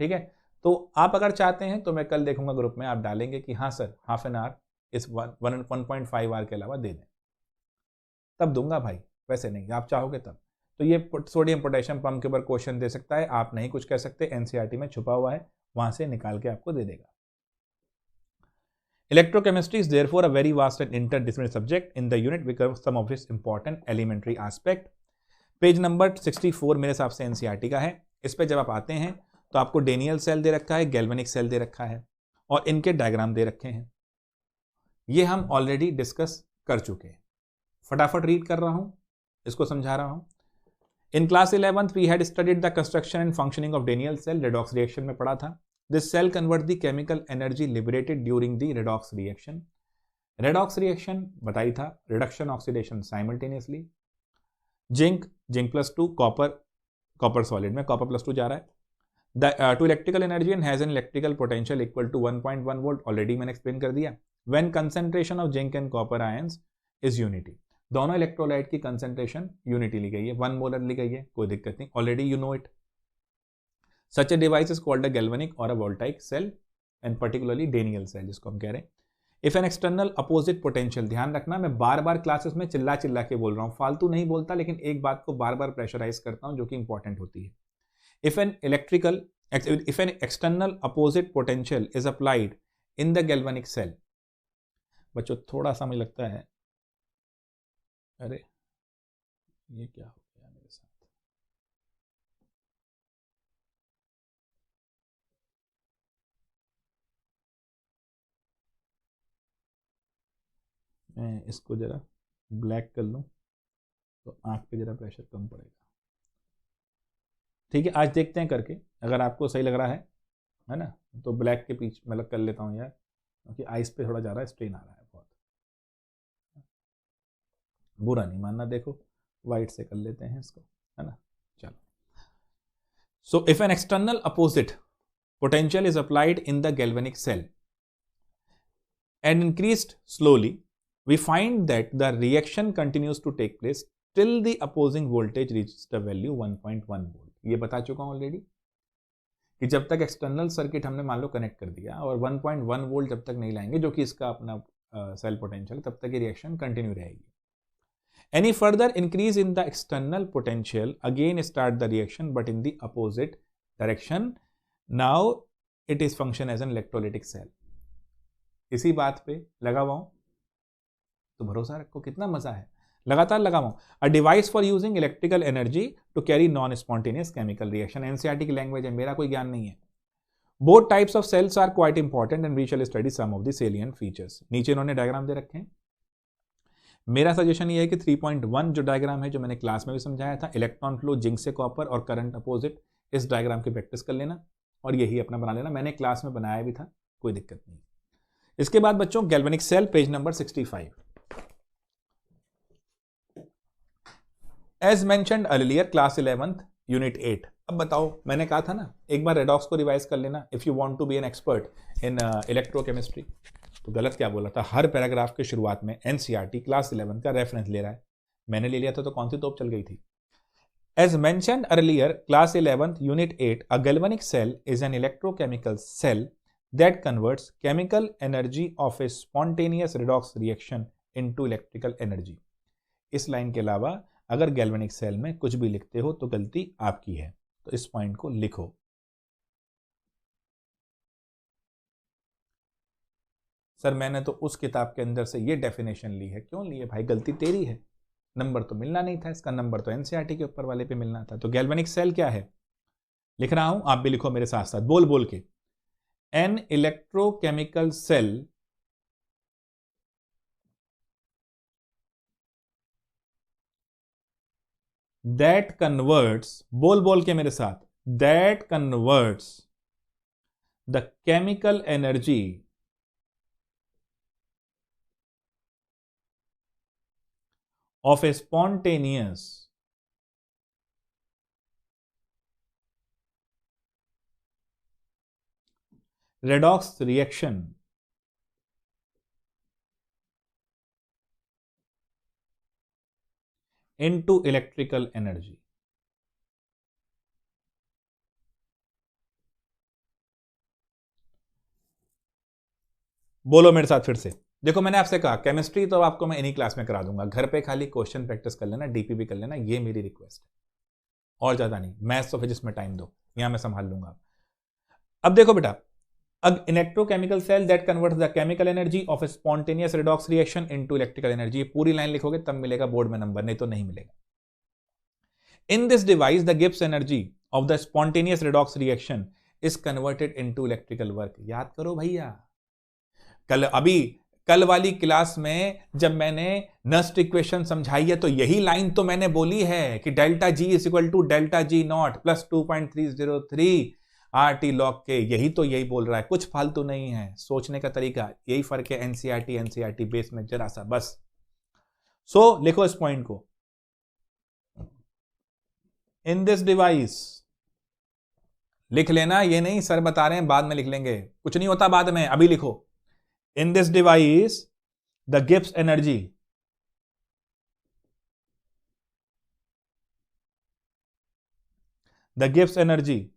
ठीक है। तो आप अगर चाहते हैं तो मैं कल देखूंगा ग्रुप में आप डालेंगे कि हाँ सर हाफ एन आवर इस 1.5 आवर के अलावा दे दें, तब दूंगा भाई, वैसे नहीं आप चाहोगे तब। तो ये सोडियम पोटेशियम पंप के ऊपर क्वेश्चन दे सकता है, आप नहीं कुछ कह सकते, एनसीईआरटी में छुपा हुआ है, वहां से निकाल के आपको दे देगा। Electrochemistry is therefore a very vast and interdisciplinary subject. In the unit we cover some of its important elementary aspect. Page number 64 मेरे हिसाब से एनसीईआरटी का है। इस पे जब आप आते हैं तो आपको डेनियल सेल दे रखा है, गैल्वेनिक सेल दे रखा है, और इनके डायग्राम दे रखे हैं। ये हम ऑलरेडी डिस्कस कर चुके हैं, फटाफट रीड कर रहा हूं, इसको समझा रहा हूं। In class 11th we had studied the construction and functioning of Daniel cell, redox reaction में पढ़ा था। This cell convert the chemical energy liberated during the redox reaction. Redox reaction बताई था, reduction oxidation simultaneously. Zinc +2, copper solid में copper +2 जा रहा है। To electrical energy and has an electrical potential equal to 1.1 volt, already मैंने explain कर दिया। When concentration of zinc and copper ions is unity, दोनों इलेक्ट्रोलाइट की कंसंट्रेशन यूनिटी ली गई है, 1 मोलर ली गई है, कोई दिक्कत नहीं, already you know it. Such a device is called a galvanic or a voltaic cell and particularly Daniell cell जिसको हम कह रहे हैं। If an external opposite potential, ध्यान रखना मैं बार बार क्लासेस में चिल्ला चिल्ला के बोल रहा हूं, फालतू नहीं बोलता, लेकिन एक बात को बार बार प्रेशराइज करता हूं जो कि इंपॉर्टेंट होती है। If an external opposite potential is applied in the galvanic cell बच्चों थोड़ा सा मुझे लगता है, अरे ये क्या हो गया मेरे साथ। मैं इसको जरा ब्लैक कर लूँ तो आँख पे जरा प्रेशर कम पड़ेगा। ठीक है, आज देखते हैं करके, अगर आपको सही लग रहा है ना, तो ब्लैक के पीछे मतलब कर लेता हूँ यार, क्योंकि आइस पे थोड़ा ज़्यादा स्ट्रेन आ रहा है बहुत। बुरा नहीं मानना, देखो वाइट से कर लेते हैं इसको, है ना। चलो, so if an external opposite potential is applied in the galvanic cell and increased slowly, we find that the reaction continues to take place till the opposing voltage reaches the value 1.1 volt. ये बता चुका हूं already कि जब तक external circuit हमने मान लो connect कर दिया और 1.1 वोल्ट जब तक नहीं लाएंगे, जो कि इसका अपना सेल पोटेंशियल, तब तक ये रिएक्शन कंटिन्यू रहेगी. Any further increase in the external potential again start the reaction but in the opposite direction. Now it is function as an electrolytic cell. इसी बात पे लगा हुआ हूं तो भरोसा रखो, कितना मजा है, लगातार लगा हुआ हूं. A device for using electrical energy to carry non spontaneous chemical reaction. NCERT की लैंग्वेज है, मेरा कोई ज्ञान नहीं है. Both types of cells are quite important and we shall study some of the salient features. नीचे इन्होंने डायग्राम दे रखे हैं. मेरा सजेशन ये है कि 3.1 जो डायग्राम है, जो मैंने क्लास में भी समझाया था, इलेक्ट्रॉन फ्लो जिंक से कॉपर और करंट अपोजिट, इस डायग्राम की प्रैक्टिस कर लेना और यही अपना बना लेना. मैंने क्लास में बनाया भी था, कोई दिक्कत नहीं. इसके बाद बच्चों galvanic cell, page number 65. As mentioned earlier, class 11th unit 8. अब बताओ, मैंने कहा था ना एक बार रेडॉक्स को रिवाइज कर लेना if you want to be an expert in electrochemistry. तो गलत क्या बोला था, हर पैराग्राफ के शुरुआत में एनसीईआरटी क्लास 11 का रेफरेंस ले रहा है. मैंने ले लिया था तो कौन सी तोप चल गई थी. As mentioned earlier, class 11th unit 8, a galvanic cell is an electrochemical cell that converts chemical energy of a spontaneous redox reaction into electrical energy. इस लाइन के अलावा अगर गैल्वेनिक सेल में कुछ भी लिखते हो तो गलती आपकी है, तो इस पॉइंट को लिखो. सर मैंने तो उस किताब के अंदर से ये डेफिनेशन ली है. क्यों ली है भाई, गलती तेरी है. नंबर तो मिलना नहीं था, इसका नंबर तो एनसीईआरटी के ऊपर वाले पे मिलना था. तो गैल्वेनिक सेल क्या है, लिख रहा हूं, आप भी लिखो मेरे साथ साथ, बोल बोल के. An electrochemical cell that converts, बोल बोल के मेरे साथ, that converts the chemical energy of a spontaneous redox reaction into electrical energy. बोलो मेरे साथ फिर से. देखो मैंने आपसे कहा केमिस्ट्री तो आपको मैं इन्हीं क्लास में करा दूंगा, घर पे खाली क्वेश्चन प्रैक्टिस कर लेना, डीपी भी कर लेना, ये मेरी रिक्वेस्ट है, और ज्यादा नहीं. मैथ्स और फिजिक्स में टाइम दो, यहां मैं संभाल लूंगा. अब देखो बेटा, an electrochemical cell that converts the chemical energy of a spontaneous redox reaction into electrical energy. पूरी लाइन लिखोगे तब मिलेगा बोर्ड में नंबर, नहीं तो नहीं मिलेगा. In this device, the Gibbs energy of the spontaneous redox reaction is converted into electrical work. याद करो भैया, कल वाली क्लास में जब मैंने नस्ट इक्वेशन समझाई है तो यही लाइन तो मैंने बोली है कि delta G is equal to delta G not plus 2.303 RT log K. यही बोल रहा है, कुछ फालतू नहीं है. सोचने का तरीका यही फर्क है एनसीईआरटी बेस में जरा सा, बस. सो लिखो इस पॉइंट को, इन दिस डिवाइस, लिख लेना, ये नहीं सर बता रहे हैं बाद में लिख लेंगे, कुछ नहीं होता बाद में, अभी लिखो. In this device the Gibbs energy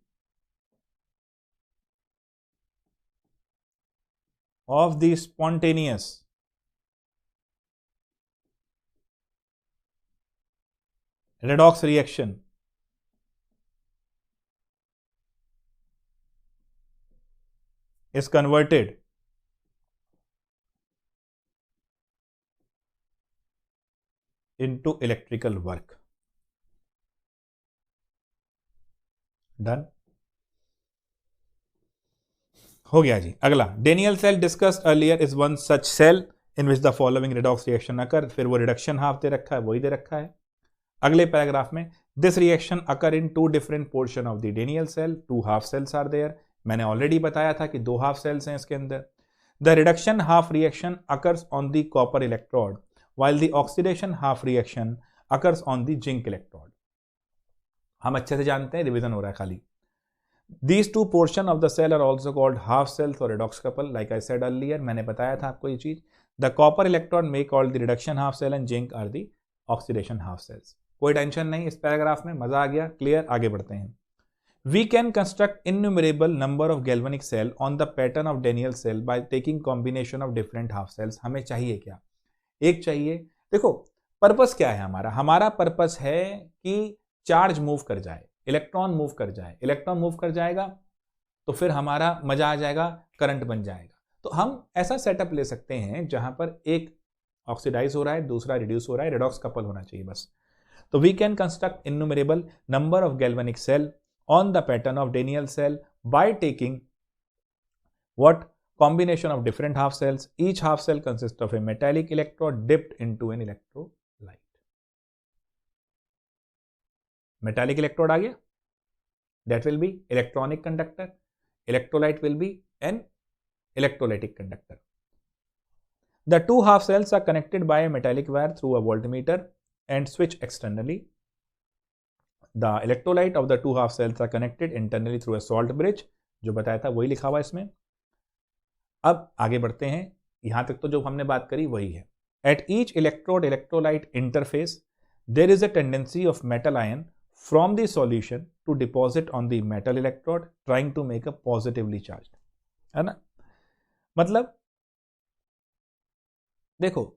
of the spontaneous redox reaction is converted into electrical work. Done. हो गया जी. अगला, Daniell cell discussed earlier is one such cell in which the following redox reaction occur. फिर वो reduction half दे रखा है, वही दे रखा है. अगले पैराग्राफ में this reaction occur in two different portion of the Daniell cell. Two half cells are there. मैंने ऑलरेडी बताया था कि दो हाफ सेल्स हैं इसके अंदर. The reduction half reaction occurs on the copper electrode while the oxidation half reaction occurs on the zinc electrode. हम अच्छे से जानते हैं, रिवीजन हो रहा है खाली. These two portion of the cell are also called half cells or redox couple. Like I said earlier, मैंने बताया था आपको ये चीज. The copper electrode may called the reduction half cell and zinc are the oxidation half cells. कोई tension नहीं इस paragraph में, मजा आ गया, क्लियर. आगे बढ़ते हैं. We can construct innumerable number of galvanic cell on the pattern of Daniell cell by taking combination of different half cells. हमें चाहिए क्या? एक चाहिए. देखो पर्पस क्या है हमारा? हमारा पर्पस है कि चार्ज मूव कर जाए, इलेक्ट्रॉन मूव कर जाए. इलेक्ट्रॉन मूव कर जाएगा तो फिर हमारा मजा आ जाएगा, करंट बन जाएगा. तो हम ऐसा सेटअप ले सकते हैं जहां पर एक ऑक्सीडाइज हो रहा है, दूसरा रिड्यूस हो रहा है, रेडॉक्स कपल होना चाहिए बस. तो we can construct innumerable number of galvanic cell on the pattern of Daniell cell by taking what combination of different half cells. Each half cell consists of a metallic electrode dipped into an electrolyte. Metallic electrode आ गया, that will be electronic conductor. Electrolyte will be an electrolytic conductor. The two half cells are connected by a metallic wire through a voltmeter and switch externally. The electrolyte of the two half cells are connected internally through a salt bridge. जो बताया था वही लिखा हुआ इसमें. अब आगे बढ़ते हैं. यहां तक तो जो हमने बात करी वही है. At each electrode electrolyte interface there is a tendency of metal ion from the solution to deposit on the metal electrode trying to make a positively charged. है ना? मतलब देखो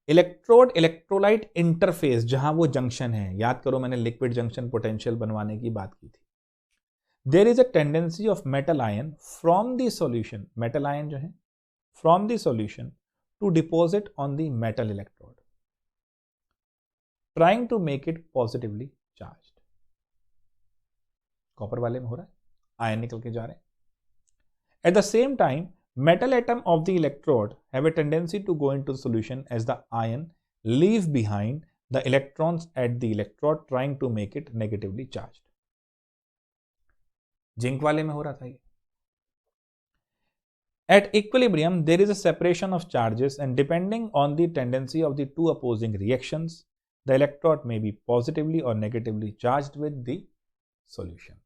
इलेक्ट्रोड इलेक्ट्रोलाइट इंटरफेस जहां वो जंक्शन है, याद करो मैंने लिक्विड जंक्शन पोटेंशियल बनवाने की बात की थी. There is a tendency of metal ion from the solution, metal ion जो है from the solution to deposit on the metal electrode trying to make it positively charged. Copper वाले में हो रहा है, आयन निकल के जा रहे हैं. At the same time metal atom of the electrode have a tendency to go into solution as the ion leave behind the electrons at the electrode trying to make it negatively charged. Zinc वाले में हो रहा था ये. At equilibrium there is a separation of charges and depending on the tendency of the two opposing reactions the electrode may be positively or negatively charged with the solution.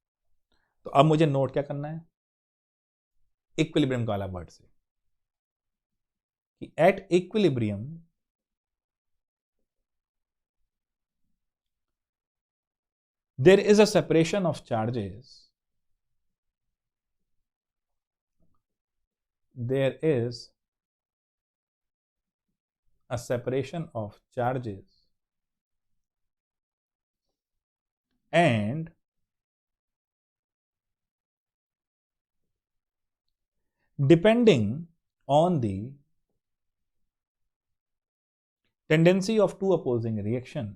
तो अब मुझे note क्या करना है इक्विलिब्रियम वाला word से कि at equilibrium there is a separation of charges, there is a separation of charges and depending on the tendency of two opposing reaction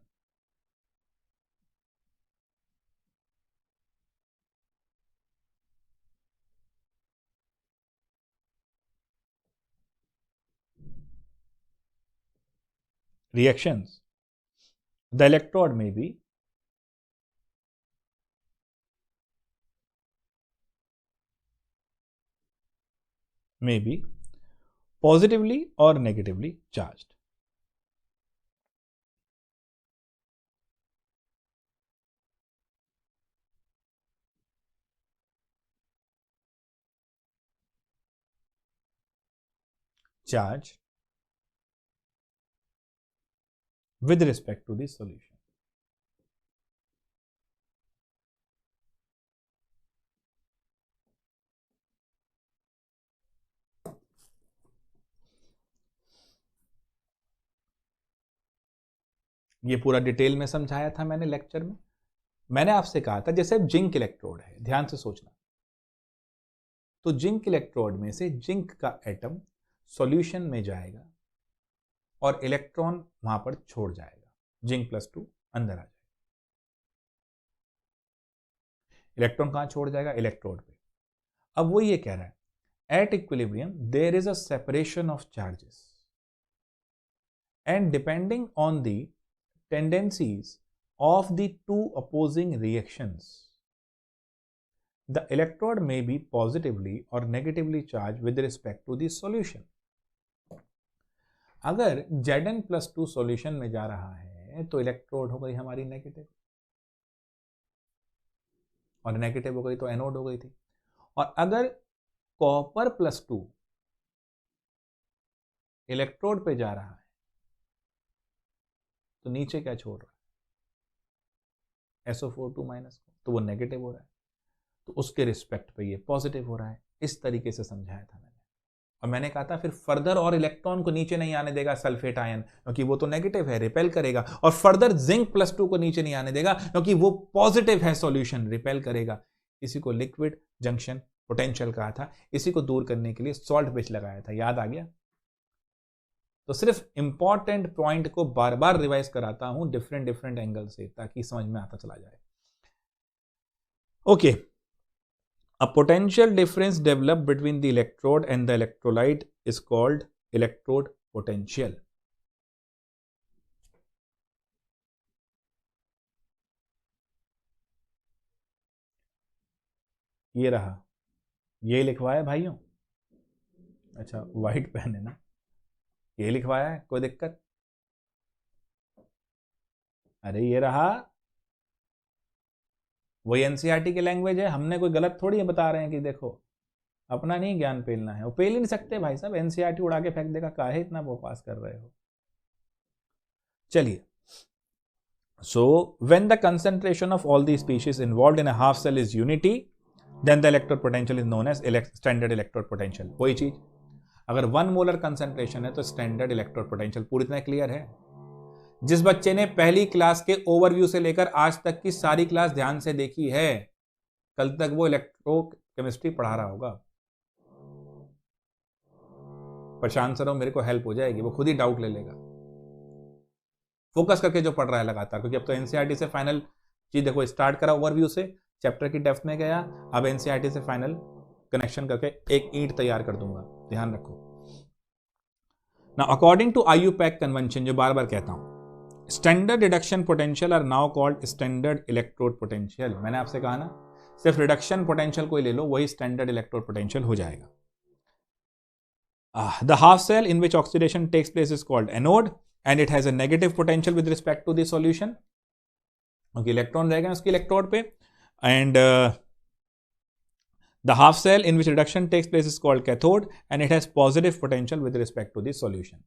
reactions the electrode may be positively or negatively charged. Charge with respect to the solution. ये पूरा detail में समझाया था मैंने lecture में. मैंने आपसे कहा था जैसे जिंक इलेक्ट्रोड है, ध्यान से सोचना, तो जिंक इलेक्ट्रोड में से जिंक का एटम सॉल्यूशन में जाएगा और इलेक्ट्रॉन वहां पर छोड़ जाएगा, जिंक +2 अंदर आ जाएगा। इलेक्ट्रॉन कहां छोड़ जाएगा? इलेक्ट्रोड पे। अब वो ये कह रहा है at equilibrium there is a separation of charges and depending on the tendencies of the two opposing reactions, the electrode may be positively or negatively charged with respect to the solution. अगर Zn+2 solution में जा रहा है तो electrode हो गई हमारी negative, और नेगेटिव हो गई तो एनोड हो गई थी। और अगर कॉपर +2 इलेक्ट्रोड पे जा रहा है तो नीचे क्या छोड़ रहा है? SO4 माइनस को, तो वो नेगेटिव हो रहा है, तो उसके रिस्पेक्ट पे ये पॉजिटिव हो रहा है। इस तरीके से समझाया था मैंने। और मैंने कहा था फिर फर्दर और इलेक्ट्रॉन को नीचे नहीं आने देगा सल्फेट आयन, क्योंकि वो तो नेगेटिव है, रिपेल करेगा। और फर्दर जिंक +2 को नीचे नहीं आने देगा, क्योंकि वो पॉजिटिव है, सॉल्यूशन रिपेल करेगा। इसी को लिक्विड जंक्शन पोटेंशियल कहा था। इसी को दूर करने के लिए सॉल्ट ब्रिज लगाया था, याद आ गया? तो सिर्फ इंपॉर्टेंट पॉइंट को बार बार रिवाइज कराता हूं डिफरेंट एंगल से, ताकि समझ में आता चला जाए। Okay, a potential difference develop between the electrode and the electrolyte is called electrode potential. ये रहा, ये लिखवाया भाइयों। अच्छा, व्हाइट पेन है ना, ये लिखवाया है, कोई दिक्कत? अरे ये रहा, वही एनसीईआरटी की लैंग्वेज है। हमने कोई गलत थोड़ी है बता रहे हैं कि देखो, अपना नहीं ज्ञान पेलना है। वो पेल ही नहीं सकते भाई साहब, एनसीईआरटी उड़ा के फेंक देगा, काहे इतना बकवास कर रहे हो? चलिए, so when the concentration of all the species involved in a half cell is unity, then the electrode potential is known as standard electrode potential. वही चीज, अगर 1 मोलर कंसंट्रेशन है तो स्टैंडर्ड इलेक्ट्रोड पोटेंशियल। पूरी तरह क्लियर है? जिस बच्चे ने पहली क्लास के ओवरव्यू से लेकर आज तक की सारी क्लास ध्यान से देखी है, कल तक वो इलेक्ट्रोकेमिस्ट्री पढ़ा रहा होगा। प्रशांत सर मेरे को हेल्प हो जाएगी, वो खुद ही डाउट ले लेगा। फोकस करके जो पढ़ रहा है लगातार, क्योंकि अब तो एनसीईआरटी से फाइनल चीज देखो, स्टार्ट करा ओवरव्यू से, चैप्टर की डेप्थ में गया, अब एनसीईआरटी से फाइनल कनेक्शन करके एक ईंट तैयार कर दूंगा, ध्यान रखो ना। अकॉर्डिंग टू IUPAC कन्वेंशन, जो बार बार कहता हूं, standard reduction potential are now called standard electrode potential. मैंने आपसे कहा ना, सिर्फ रिडक्शन पोटेंशियल को ही ले लो, वही स्टैंडर्ड इलेक्ट्रोड पोटेंशियल हो जाएगा। The half cell in which oxidation takes place is called anode and it has a negative potential with respect to the solution, क्योंकि इलेक्ट्रॉन रहेगा उसकी इलेक्ट्रोड पे। And the half cell in which reduction takes place is called cathode and it has positive potential with respect to the solution.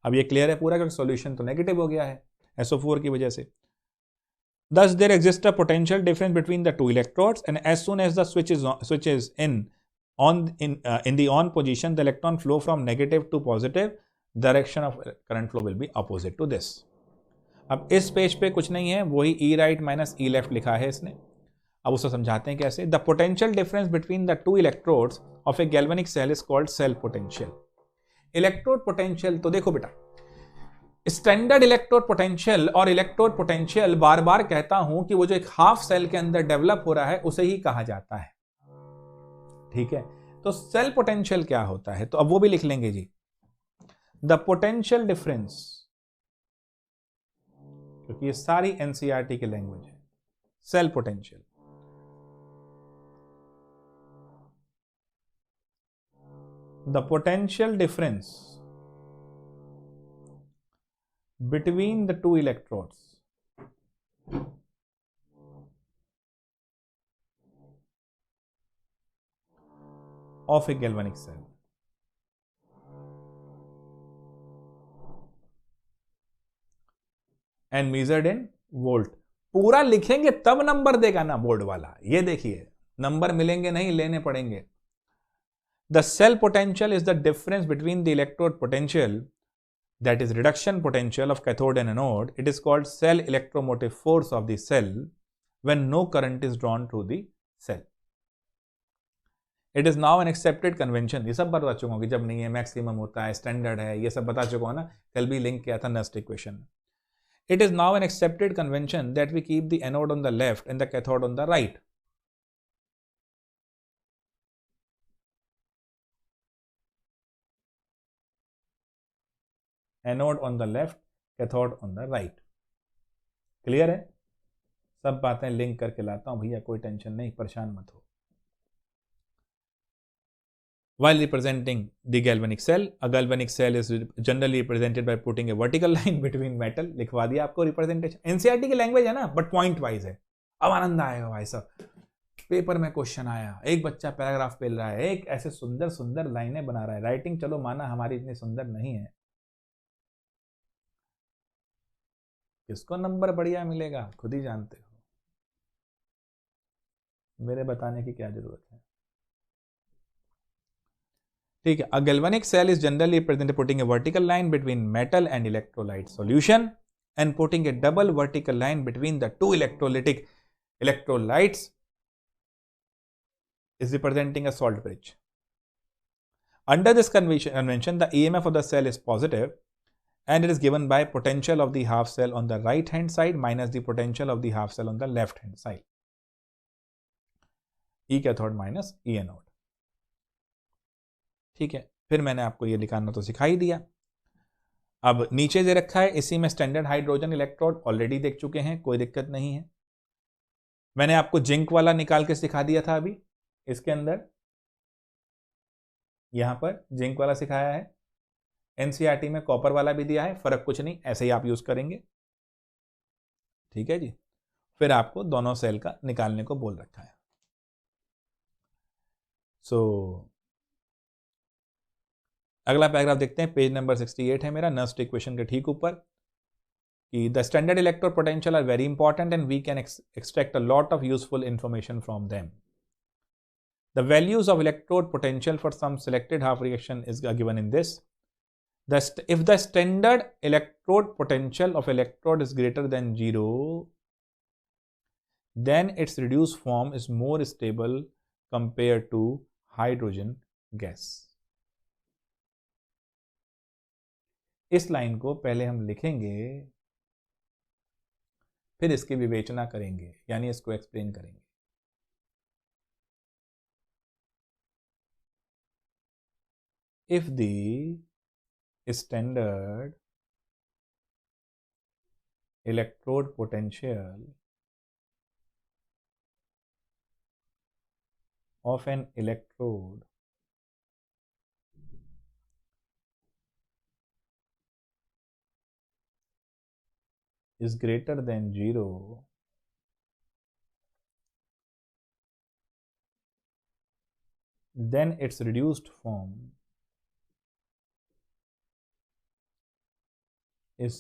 अब ये clear है पूरा, क्योंकि solution तो नेगेटिव हो गया है SO4 की वजह से। Thus there exists a potential difference between the two electrodes, and as soon as the switch is in the on position, the electron flow from negative to positive, direction of current flow will be opposite to this. अब इस page पे कुछ नहीं है, वही E right minus E left लिखा है इसने। अब उसको समझाते हैं कैसे। The potential difference between the two electrodes of a galvanic cell is called cell potential. Electrode potential तो देखो बेटा, स्टैंडर्ड इलेक्ट्रोड पोटेंशियल और इलेक्ट्रोड पोटेंशियल बार बार कहता हूं कि वो जो एक हाफ सेल के अंदर डेवलप हो रहा है उसे ही कहा जाता है, ठीक है? तो सेल पोटेंशियल क्या होता है, तो अब वो भी लिख लेंगे जी। द पोटेंशियल डिफरेंस, क्योंकि ये सारी एनसीईआरटी की लैंग्वेज है, cell potential the potential difference between the two electrodes of a galvanic cell and measured in volt। पूरा लिखेंगे तब नंबर देगा ना बोर्ड वाला, ये देखिए, नंबर मिलेंगे नहीं, लेने पड़ेंगे। The cell potential is the difference between the electrode potential, that is reduction potential of cathode and anode. It is called cell electromotive force of the cell when no current is drawn through the cell. It is now an accepted convention, ये सब बता चुका हूँ कि जब नहीं है, maximum होता है, स्टैंडर्ड है, ये सब बता चुका हूँ ना, कल भी लिंक किया था next equation. It is now an accepted convention that we keep the anode on the left and the cathode on the right. Anode on the left, cathode on the right. Clear है? सब बातें link करके लाता हूं भैया, कोई tension नहीं, परेशान मत हो। While representing the galvanic cell, a galvanic cell is generally represented by putting a vertical line between metal। लिखवा दिया आपको रिप्रेजेंटेशन, एनसीईआरटी की लैंग्वेज है ना, बट पॉइंट वाइज है। अब आनंद आएगा भाई साहब, पेपर में क्वेश्चन आया, एक बच्चा पैराग्राफ पेल रहा है, एक ऐसे सुंदर सुंदर लाइनें बना रहा है। राइटिंग चलो माना हमारी इतनी सुंदर नहीं है, किसको नंबर बढ़िया मिलेगा खुद ही जानते हो, मेरे बताने की क्या जरूरत है। ठीक है, अ galvanic cell is generally represented putting a vertical line between metal and electrolyte solution and putting a double vertical line between the two electrolytic electrolytes is representing a salt bridge. Under this convention, the EMF of the cell is positive and it is given by potential of the half cell on the right hand side minus the potential of the half cell on the left hand side. E cathode minus E anode. ठीक है, फिर मैंने आपको ये निकालना तो सिखा ही दिया। अब नीचे दे रखा है, इसी में स्टैंडर्ड हाइड्रोजन इलेक्ट्रोड ऑलरेडी देख चुके हैं, कोई दिक्कत नहीं है। मैंने आपको जिंक वाला निकाल के सिखा दिया था अभी, इसके अंदर यहां पर जिंक वाला सिखाया है। एनसीईआरटी में कॉपर वाला भी दिया है, फर्क कुछ नहीं, ऐसे ही आप यूज करेंगे। ठीक है जी, फिर आपको दोनों सेल का निकालने को बोल रखा है। अगला पैराग्राफ देखते हैं, पेज नंबर 68 है मेरा, नेक्स्ट इक्वेशन के ठीक ऊपर, कि the standard electrode potential are very important and we can extract a lot of useful information from them. The values of electrode potential for some selected half reaction is given in this. If the standard electrode potential of electrode is greater than 0, then its reduced form is more stable compared to hydrogen gas। इस line को पहले हम लिखेंगे, फिर इसकी विवेचना करेंगे, यानी इसको एक्सप्लेन करेंगे। If the standard electrode potential of an electrode is greater than 0, then its reduced form is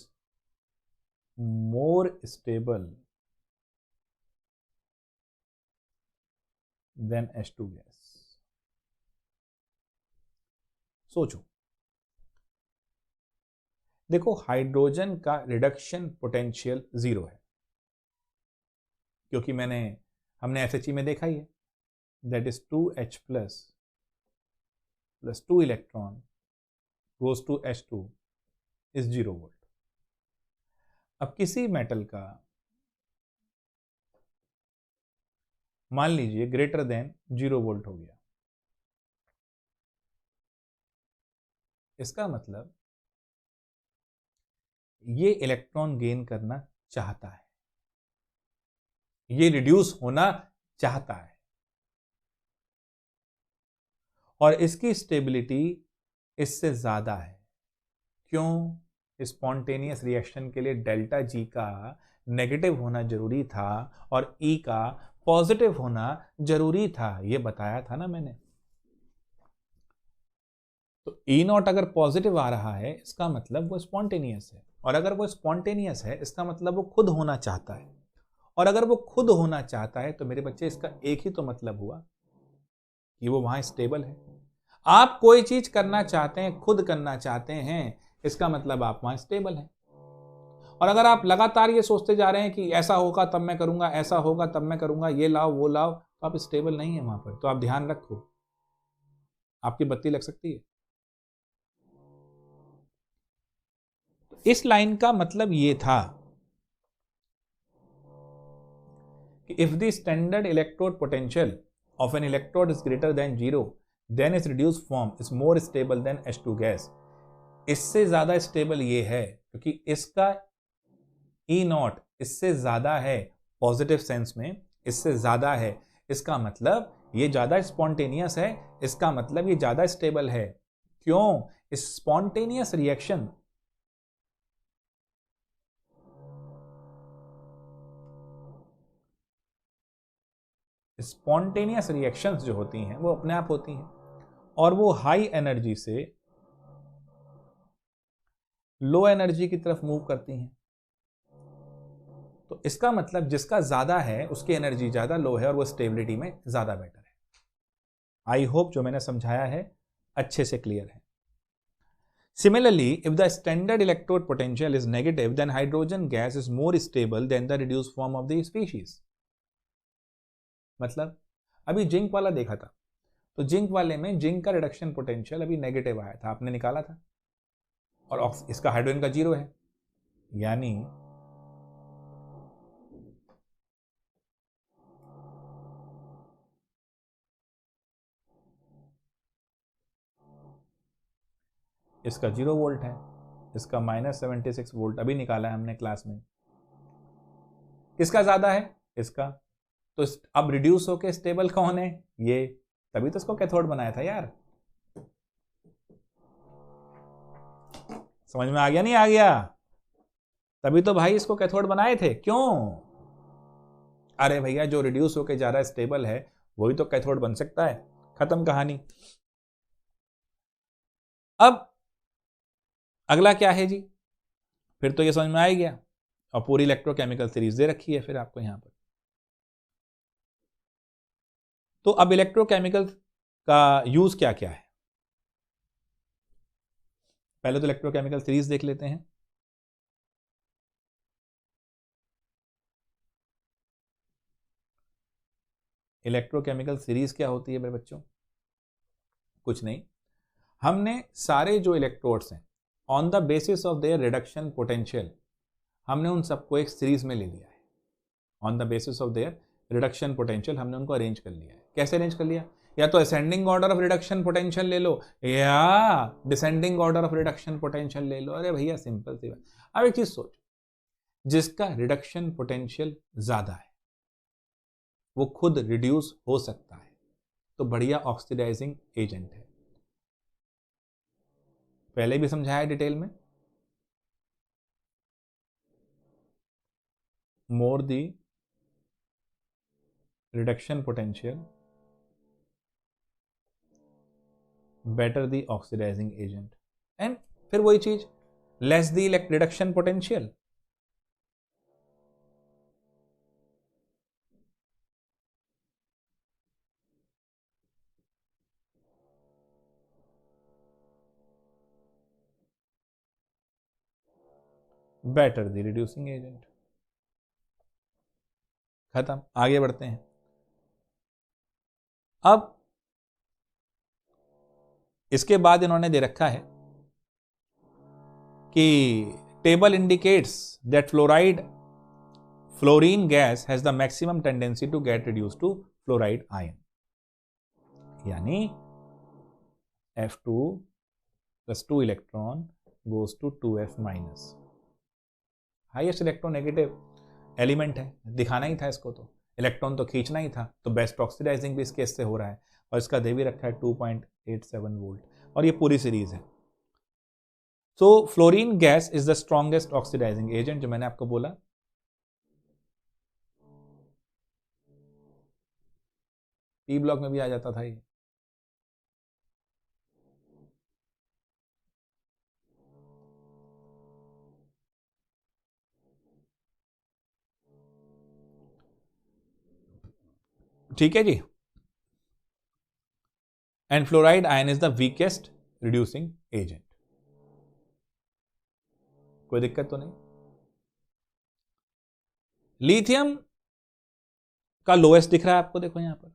more stable than H2 gas। सोचो, देखो हाइड्रोजन का रिडक्शन पोटेंशियल 0 है, क्योंकि हमने SHE में देखा ही है, that is 2H plus 2 electron goes to H2 is 0 volt. अब किसी मेटल का मान लीजिए ग्रेटर देन 0 वोल्ट हो गया, इसका मतलब ये इलेक्ट्रॉन गेन करना चाहता है, ये रिड्यूस होना चाहता है, और इसकी स्टेबिलिटी इससे ज्यादा है। क्यों? स्पॉन्टेनियस रिएक्शन के लिए डेल्टा जी का नेगेटिव होना जरूरी था और ई का पॉजिटिव होना जरूरी था, ये बताया था ना मैंने। तो ई नॉट अगर पॉजिटिव आ रहा है, इसका मतलब वो स्पॉन्टेनियस है, और अगर वो स्पॉन्टेनियस है, इसका मतलब वो खुद होना चाहता है, और अगर वो खुद होना चाहता है तो मेरे बच्चे इसका एक ही तो मतलब हुआ कि वो वहां स्टेबल है। आप कोई चीज करना चाहते हैं, खुद करना चाहते हैं, इसका मतलब आप वहां स्टेबल हैं। और अगर आप लगातार ये सोचते जा रहे हैं कि ऐसा होगा तब मैं करूंगा, ऐसा होगा तब मैं करूंगा, ये लाओ वो लाओ, तो आप स्टेबल नहीं है वहां पर। तो आप ध्यान रखो, आपकी बत्ती लग सकती है। इस लाइन का मतलब ये था कि if the standard electrode potential of an electrode is greater than 0 then its reduced form is more stable than H2 gas। इससे ज्यादा स्टेबल ये है क्योंकि इसका E नॉट इससे ज्यादा है, पॉजिटिव सेंस में इससे ज्यादा है, इसका मतलब ये ज्यादा स्पॉन्टेनियस है, इसका मतलब ये ज्यादा स्टेबल है। क्यों? इस स्पॉन्टेनियस रिएक्शन स्पॉन्टेनियस रिएक्शंस जो होती हैं वो अपने आप होती हैं और वो हाई एनर्जी से लो एनर्जी की तरफ मूव करती हैं। तो इसका मतलब जिसका ज्यादा है उसकी एनर्जी ज्यादा लो है और वो स्टेबिलिटी में ज्यादा बेटर है। आई होप जो मैंने समझाया है अच्छे से क्लियर है। Similarly, if the standard electrode potential is negative, then hydrogen gas is more stable than the reduced form of the species। मतलब अभी जिंक वाला देखा था, तो जिंक वाले में जिंक का रिडक्शन पोटेंशियल अभी नेगेटिव आया था, आपने निकाला था, और इसका हाइड्रोजन का 0 है, यानी इसका 0 वोल्ट है, इसका -76 वोल्ट अभी निकाला है हमने क्लास में। किसका ज्यादा है? इसका। तो अब रिड्यूस होके स्टेबल कौन है? ये, तभी तो इसको कैथोड बनाया था यार। समझ में आ गया नहीं आ गया? तभी तो भाई इसको कैथोड बनाए थे। क्यों? अरे भैया जो रिड्यूस होके ज्यादा स्टेबल है वही तो कैथोड बन सकता है। खत्म कहानी। अब अगला क्या है जी? फिर तो ये समझ में आ ही गया, और पूरी इलेक्ट्रोकेमिकल सीरीज दे रखी है फिर आपको यहां पर। तो अब इलेक्ट्रोकेमिकल का यूज क्या क्या है? पहले तो इलेक्ट्रोकेमिकल सीरीज देख लेते हैं। इलेक्ट्रोकेमिकल सीरीज क्या होती है मेरे बच्चों? कुछ नहीं, हमने सारे जो इलेक्ट्रोड्स हैं on the basis of their reduction potential, हमने उन सबको एक सीरीज में ले लिया है। On the basis of their reduction potential हमने उनको अरेंज कर लिया है। कैसे अरेंज कर लिया? या तो ascending order of reduction potential ले लो या descending order of reduction potential ले लो। अरे भैया सिंपल सी बात। अब एक चीज सोचो, जिसका रिडक्शन पोटेंशियल ज्यादा है वो खुद रिड्यूस हो सकता है, तो बढ़िया ऑक्सीडाइजिंग एजेंट है। पहले भी समझाया डिटेल में। More the reduction potential better the oxidising agent, and फिर वही चीज, less the reduction potential better the reducing agent. खत्म। आगे बढ़ते हैं। अब इसके बाद इन्होंने दे रखा है कि table indicates that fluorine gas has the maximum tendency to get reduce to fluoride ion, यानी F2 + 2 electron goes to 2F-। Highest electronegative element है, दिखाना ही था इसको, तो इलेक्ट्रॉन तो खींचना ही था, तो बेस्ट ऑक्सीडाइजिंग भी इस केस से हो रहा है, और इसका दे भी रखा है 2.87 वोल्ट, और ये पूरी सीरीज है। So fluorine gas is the strongest oxidising agent, जो मैंने आपको बोला। पी ब्लॉक में भी आ जाता था ये। ठीक है जी। And fluoride ion is the weakest reducing agent. कोई दिक्कत तो नहीं? लिथियम का लोएस्ट दिख रहा है आपको, देखो यहां पर।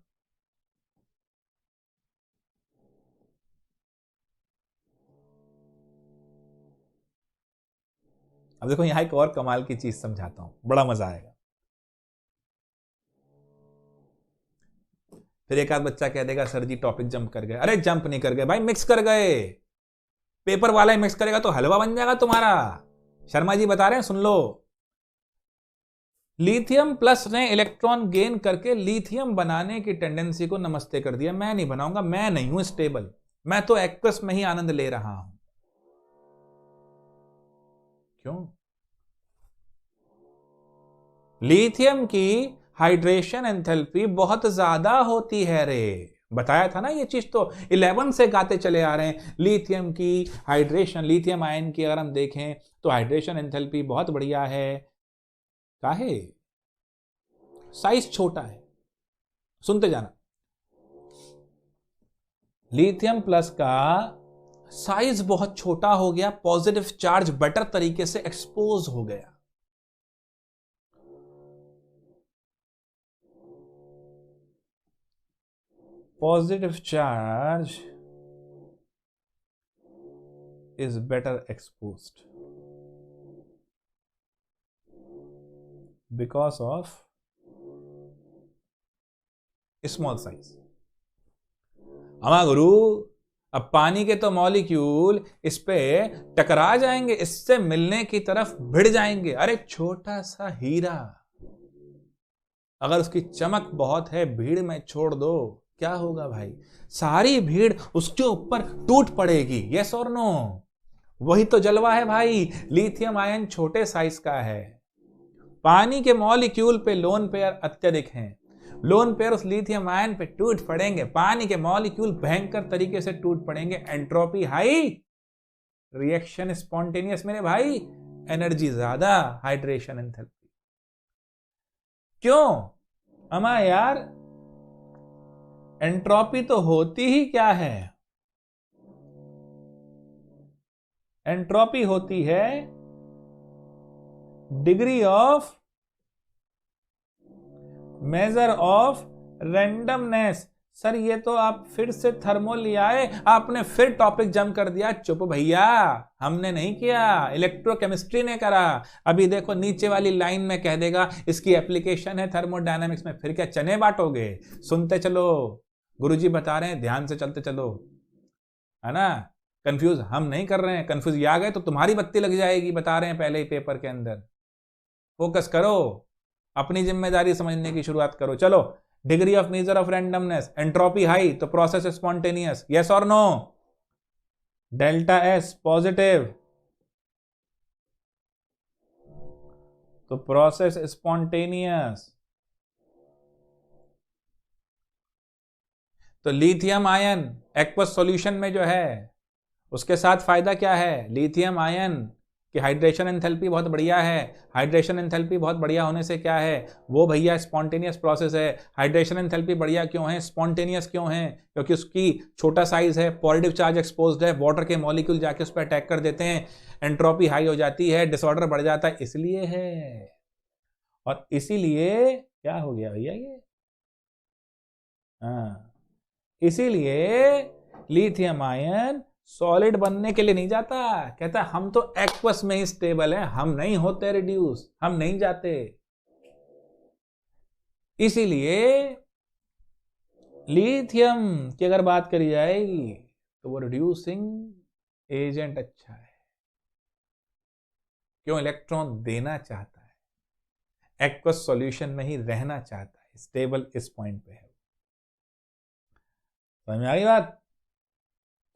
अब देखो यहां एक और कमाल की चीज समझाता हूं, बड़ा मजा आएगा। फिर एक आध बच्चा कह देगा सर जी टॉपिक जंप कर गए। अरे जंप नहीं कर गए भाई, मिक्स कर गए। पेपर वाला ही मिक्स करेगा तो हलवा बन जाएगा तुम्हारा। शर्मा जी बता रहे हैं, सुन लो। लिथियम प्लस ने इलेक्ट्रॉन गेन करके लिथियम बनाने की टेंडेंसी को नमस्ते कर दिया। मैं नहीं बनाऊंगा, मैं नहीं हूं स्टेबल, मैं तो एक्वस में ही आनंद ले रहा हूं। क्यों? लिथियम की हाइड्रेशन एंथैल्पी बहुत ज्यादा होती है रे। बताया था ना ये चीज, तो 11 से गाते चले आ रहे हैं। लिथियम की हाइड्रेशन, लिथियम आयन की अगर हम देखें तो हाइड्रेशन एंथैल्पी बहुत बढ़िया है। काहे? साइज छोटा है। सुनते जाना। लिथियम प्लस का साइज बहुत छोटा हो गया, पॉजिटिव चार्ज बेटर तरीके से एक्सपोज हो गया। Positive charge is better exposed because of small size। हमा गुरु, अब पानी के तो मॉलिक्यूल इस पे टकरा जाएंगे, इससे मिलने की तरफ भिड़ जाएंगे। अरे छोटा सा हीरा अगर उसकी चमक बहुत है, भीड़ में छोड़ दो, क्या होगा भाई? सारी भीड़ उसके ऊपर टूट पड़ेगी। यस और नो? वही तो जलवा है भाई। लिथियम आयन छोटे साइज का है, पानी के मॉलिक्यूल पे लोन पेयर अत्यधिक हैं। लोन पेयर उस लिथियम आयन पे टूट पड़ेंगे, पानी के मॉलिक्यूल भयंकर तरीके से टूट पड़ेंगे। एंट्रोपी हाई, रिएक्शन स्पॉन्टेनियस मेरे भाई, एनर्जी ज्यादा, हाइड्रेशन एंथैल्पी। क्यों अमा यार? एंट्रोपी तो होती ही क्या है? एंट्रोपी होती है degree of measure of randomness. Sir ये तो आप फिर से थर्मो ले आए, आपने फिर टॉपिक जम कर दिया। चुप भैया, हमने नहीं किया, इलेक्ट्रोकेमिस्ट्री ने करा। अभी देखो नीचे वाली लाइन में कह देगा इसकी एप्लीकेशन है थर्मोडायनामिक्स में। फिर क्या चने बांटोगे? सुनते चलो, गुरुजी बता रहे हैं, ध्यान से चलते चलो, है ना? कंफ्यूज हम नहीं कर रहे हैं। कंफ्यूज आ गए तो तुम्हारी बत्ती लग जाएगी, बता रहे हैं पहले ही पेपर के अंदर। फोकस करो, अपनी जिम्मेदारी समझने की शुरुआत करो। चलो, degree of measure of randomness, entropy high तो प्रोसेस स्पॉन्टेनियस। यस और नो? डेल्टा एस पॉजिटिव तो प्रोसेस स्पॉन्टेनियस। तो लिथियम आयन एक्वस सॉल्यूशन में जो है उसके साथ फायदा क्या है? लिथियम आयन कि हाइड्रेशन एंथैल्पी बहुत बढ़िया है। हाइड्रेशन एंथैल्पी बहुत बढ़िया होने से क्या है वो भैया? स्पॉन्टेनियस प्रोसेस है। हाइड्रेशन एंथैल्पी बढ़िया क्यों है, स्पॉन्टेनियस क्यों है? क्योंकि उसकी छोटा साइज है, पॉजिटिव चार्ज एक्सपोज्ड है, वाटर के मॉलिक्यूल जाके उस पर अटैक कर देते हैं, एंट्रोपी हाई हो जाती है, डिसऑर्डर बढ़ जाता है, इसलिए है। और इसीलिए क्या हो गया भैया ये? हाँ, इसीलिए लिथियम आयन सॉलिड बनने के लिए नहीं जाता। कहता है हम तो एक्वस में ही स्टेबल हैं, हम नहीं होते रिड्यूस, हम नहीं जाते। इसीलिए लिथियम की अगर बात करी जाएगी तो वो रिड्यूसिंग एजेंट अच्छा है। क्यों? इलेक्ट्रॉन देना चाहता है, एक्वस सॉल्यूशन में ही रहना चाहता है, स्टेबल इस पॉइंट पे है। समझ में आ गई बात?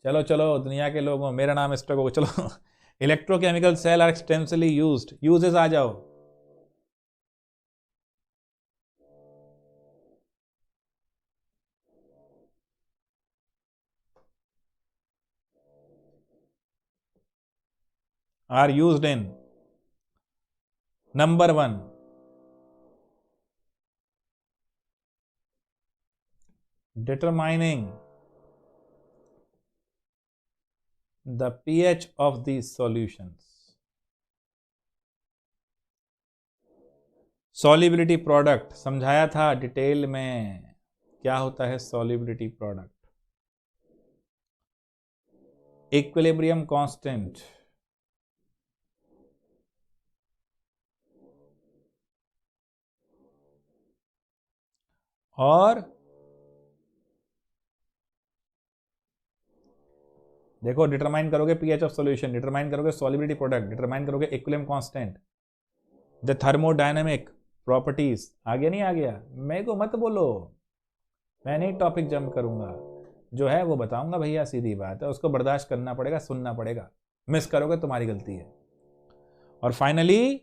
चलो चलो दुनिया के लोगों, मेरा नाम मिस्टर गो, चलो electrochemical cell are extensively used, uses आ जाओ। Are used in number 1 determining the pH of these solutions, solubility product समझाया था डिटेल में, क्या होता है solubility product, equilibrium constant, और देखो डिटरमाइन करोगे पीएच ऑफ सॉल्यूशन, डिटरमाइन करोगे सॉल्युबिलिटी प्रोडक्ट, डिटरमाइन करोगे equilibrium constant, the thermodynamic properties. आगे नहीं आ गया? मेरे को मत बोलो, मैं नहीं टॉपिक जंप करूंगा, जो है वो बताऊंगा भैया, सीधी बात है, उसको बर्दाश्त करना पड़ेगा, सुनना पड़ेगा, मिस करोगे तुम्हारी गलती है। और फाइनली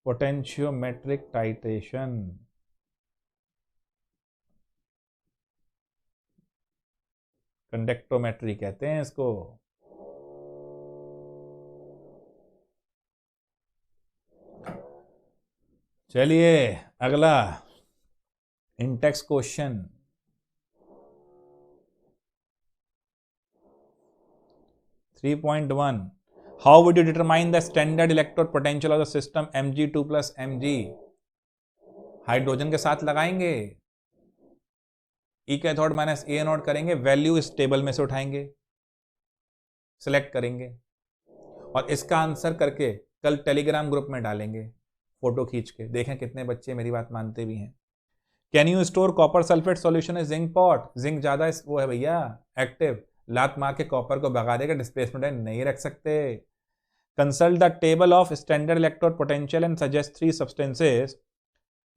पोटेंशियोमेट्रिक टाइट्रेशन, कंडक्टोमेट्री कहते हैं इसको। चलिए अगला Intex question 3.1, how would you determine the standard electrode potential of the system Mg2 + Mg। Hydrogen के साथ लगाएंगे, ई कैथोड माइनस ए एनोड करेंगे, वैल्यू इस टेबल में से उठाएंगे, सिलेक्ट करेंगे और इसका आंसर करके कल टेलीग्राम ग्रुप में डालेंगे, फोटो खींच के। देखें कितने बच्चे मेरी बात मानते भी हैं। Can you store copper sulphate solution is zinc pot. Zinc ज्यादा वो है भैया एक्टिव, लात मार के कॉपर को भगा देगा, डिस्प्लेसमेंट नहीं रख सकते। Consult the table of standard electrode potential and suggest 3 substances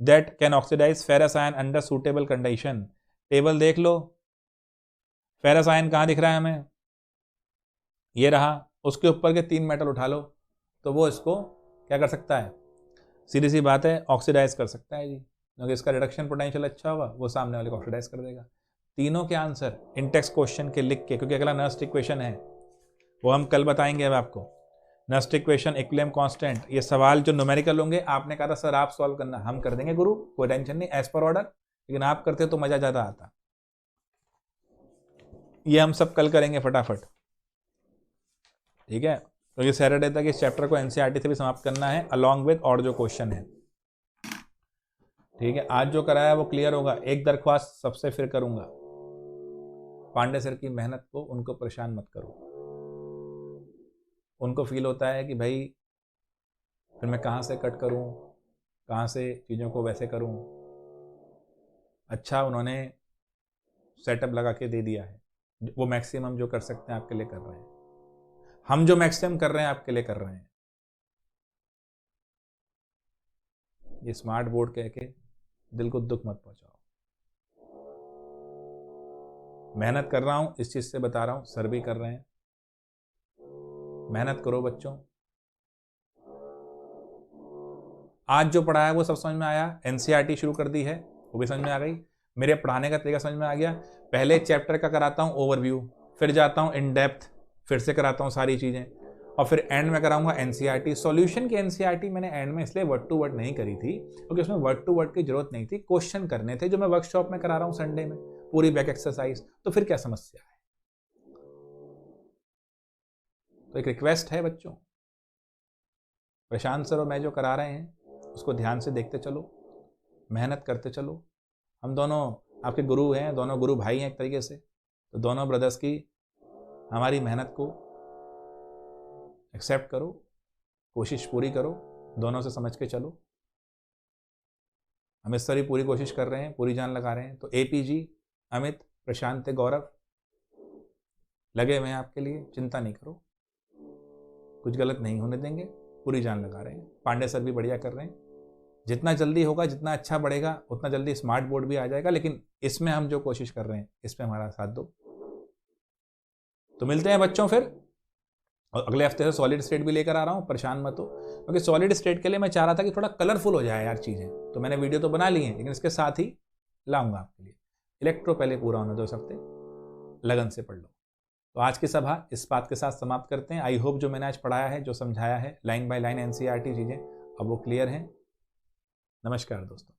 that can oxidise ferrous ion under suitable condition. Table देख लो, फेरस आयन कहाँ दिख रहा है हमें, ये रहा, उसके ऊपर के 3 मेटल उठा लो तो वो इसको क्या कर सकता है, सीधी सी बात है, ऑक्सीडाइज कर सकता है जी, क्योंकि इसका रिडक्शन पोटेंशियल अच्छा होगा, वो सामने वाले को ऑक्सीडाइज कर देगा। तीनों के आंसर इंटेक्स क्वेश्चन के लिख के, क्योंकि अगला नर्स्ट इक्वेशन है वो हम कल बताएंगे। अब आपको नर्स्ट इक्वेशन, इक्विलिब्रियम कांस्टेंट, ये सवाल जो न्यूमेरिकल होंगे, आपने कहा था सर आप सॉल्व करना, हम कर देंगे गुरु, कोई टेंशन नहीं, एज पर ऑर्डर, लेकिन आप करते तो मजा ज्यादा आता। ये हम सब कल करेंगे फटाफट, ठीक है, तो ये सैटरडे तक इस चैप्टर को एनसीईआरटी से भी समाप्त करना है, अलॉन्ग विद और जो क्वेश्चन है, ठीक है। आज जो कराया वो क्लियर होगा। एक दरख्वास्त सबसे फिर करूंगा, पांडे सर की मेहनत को उनको परेशान मत करो। उनको फील होता है कि भाई फिर मैं कहाँ से कट करूँ, कहाँ से चीज़ों को वैसे करूँ। अच्छा उन्होंने सेटअप लगा के दे दिया है, वो मैक्सिमम जो कर सकते हैं आपके लिए कर रहे हैं, हम जो मैक्सिमम कर रहे हैं आपके लिए कर रहे हैं। ये स्मार्ट बोर्ड कह के दिल को दुख मत पहुंचाओ। मेहनत कर रहा हूं, इस चीज से बता रहा हूं, सर भी कर रहे हैं, मेहनत करो बच्चों। आज जो पढ़ा है वो सब समझ में आया, एनसीईआरटी शुरू कर दी है वो भी समझ में आ गई, मेरे पढ़ाने का तरीका समझ में आ गया। पहले चैप्टर का कराता हूं ओवरव्यू, फिर जाता हूं इन डेप्थ, फिर से कराता हूं सारी चीजें, और फिर एंड में कराऊंगा एनसीईआरटी। सॉल्यूशन की एनसीईआरटी मैंने एंड में इसलिए वर्ड टू वर्ड नहीं करी थी क्योंकि उसमें वर्ड टू वर्ड की जरूरत नहीं थी, क्वेश्चन करने थे जो मैं वर्कशॉप में करा रहा हूं संडे में, पूरी बैक एक्सरसाइज, तो फिर क्या समस्या है। तो एक रिक्वेस्ट है बच्चों, प्रशांत सर और मैं जो करा रहे हैं उसको ध्यान से देखते चलो, मेहनत करते चलो। हम दोनों आपके गुरु हैं, दोनों गुरु भाई हैं एक तरीके से, तो दोनों ब्रदर्स की हमारी मेहनत को एक्सेप्ट करो, कोशिश पूरी करो, दोनों से समझ के चलो। अमित सर भी पूरी कोशिश कर रहे हैं, पूरी जान लगा रहे हैं, तो एपीजी, अमित, प्रशांत, गौरव लगे हुए हैं आपके लिए, चिंता नहीं करो, कुछ गलत नहीं होने देंगे, पूरी जान लगा रहे हैं। पांडे सर भी बढ़िया कर रहे हैं, जितना जल्दी होगा, जितना अच्छा बढ़ेगा, उतना जल्दी स्मार्ट बोर्ड भी आ जाएगा, लेकिन इसमें हम जो कोशिश कर रहे हैं इसमें हमारा साथ दो। तो मिलते हैं बच्चों फिर, और अगले हफ्ते से सॉलिड स्टेट भी लेकर आ रहा हूँ, परेशान मत हो, क्योंकि सॉलिड स्टेट के लिए मैं चाह रहा था कि थोड़ा कलरफुल हो जाए यार चीज़ें, तो मैंने वीडियो तो बना ली है, लेकिन इसके साथ ही लाऊंगा आपके लिए। इलेक्ट्रो पहले पूरा होने दो इस हफ्ते, लगन से पढ़ लो। तो आज की सभा इस बात के साथ समाप्त करते हैं। आई होप जो मैंने आज पढ़ाया है, जो समझाया है लाइन बाय लाइन एनसीईआरटी चीज़ें, अब वो क्लियर हैं। नमस्कार दोस्तों।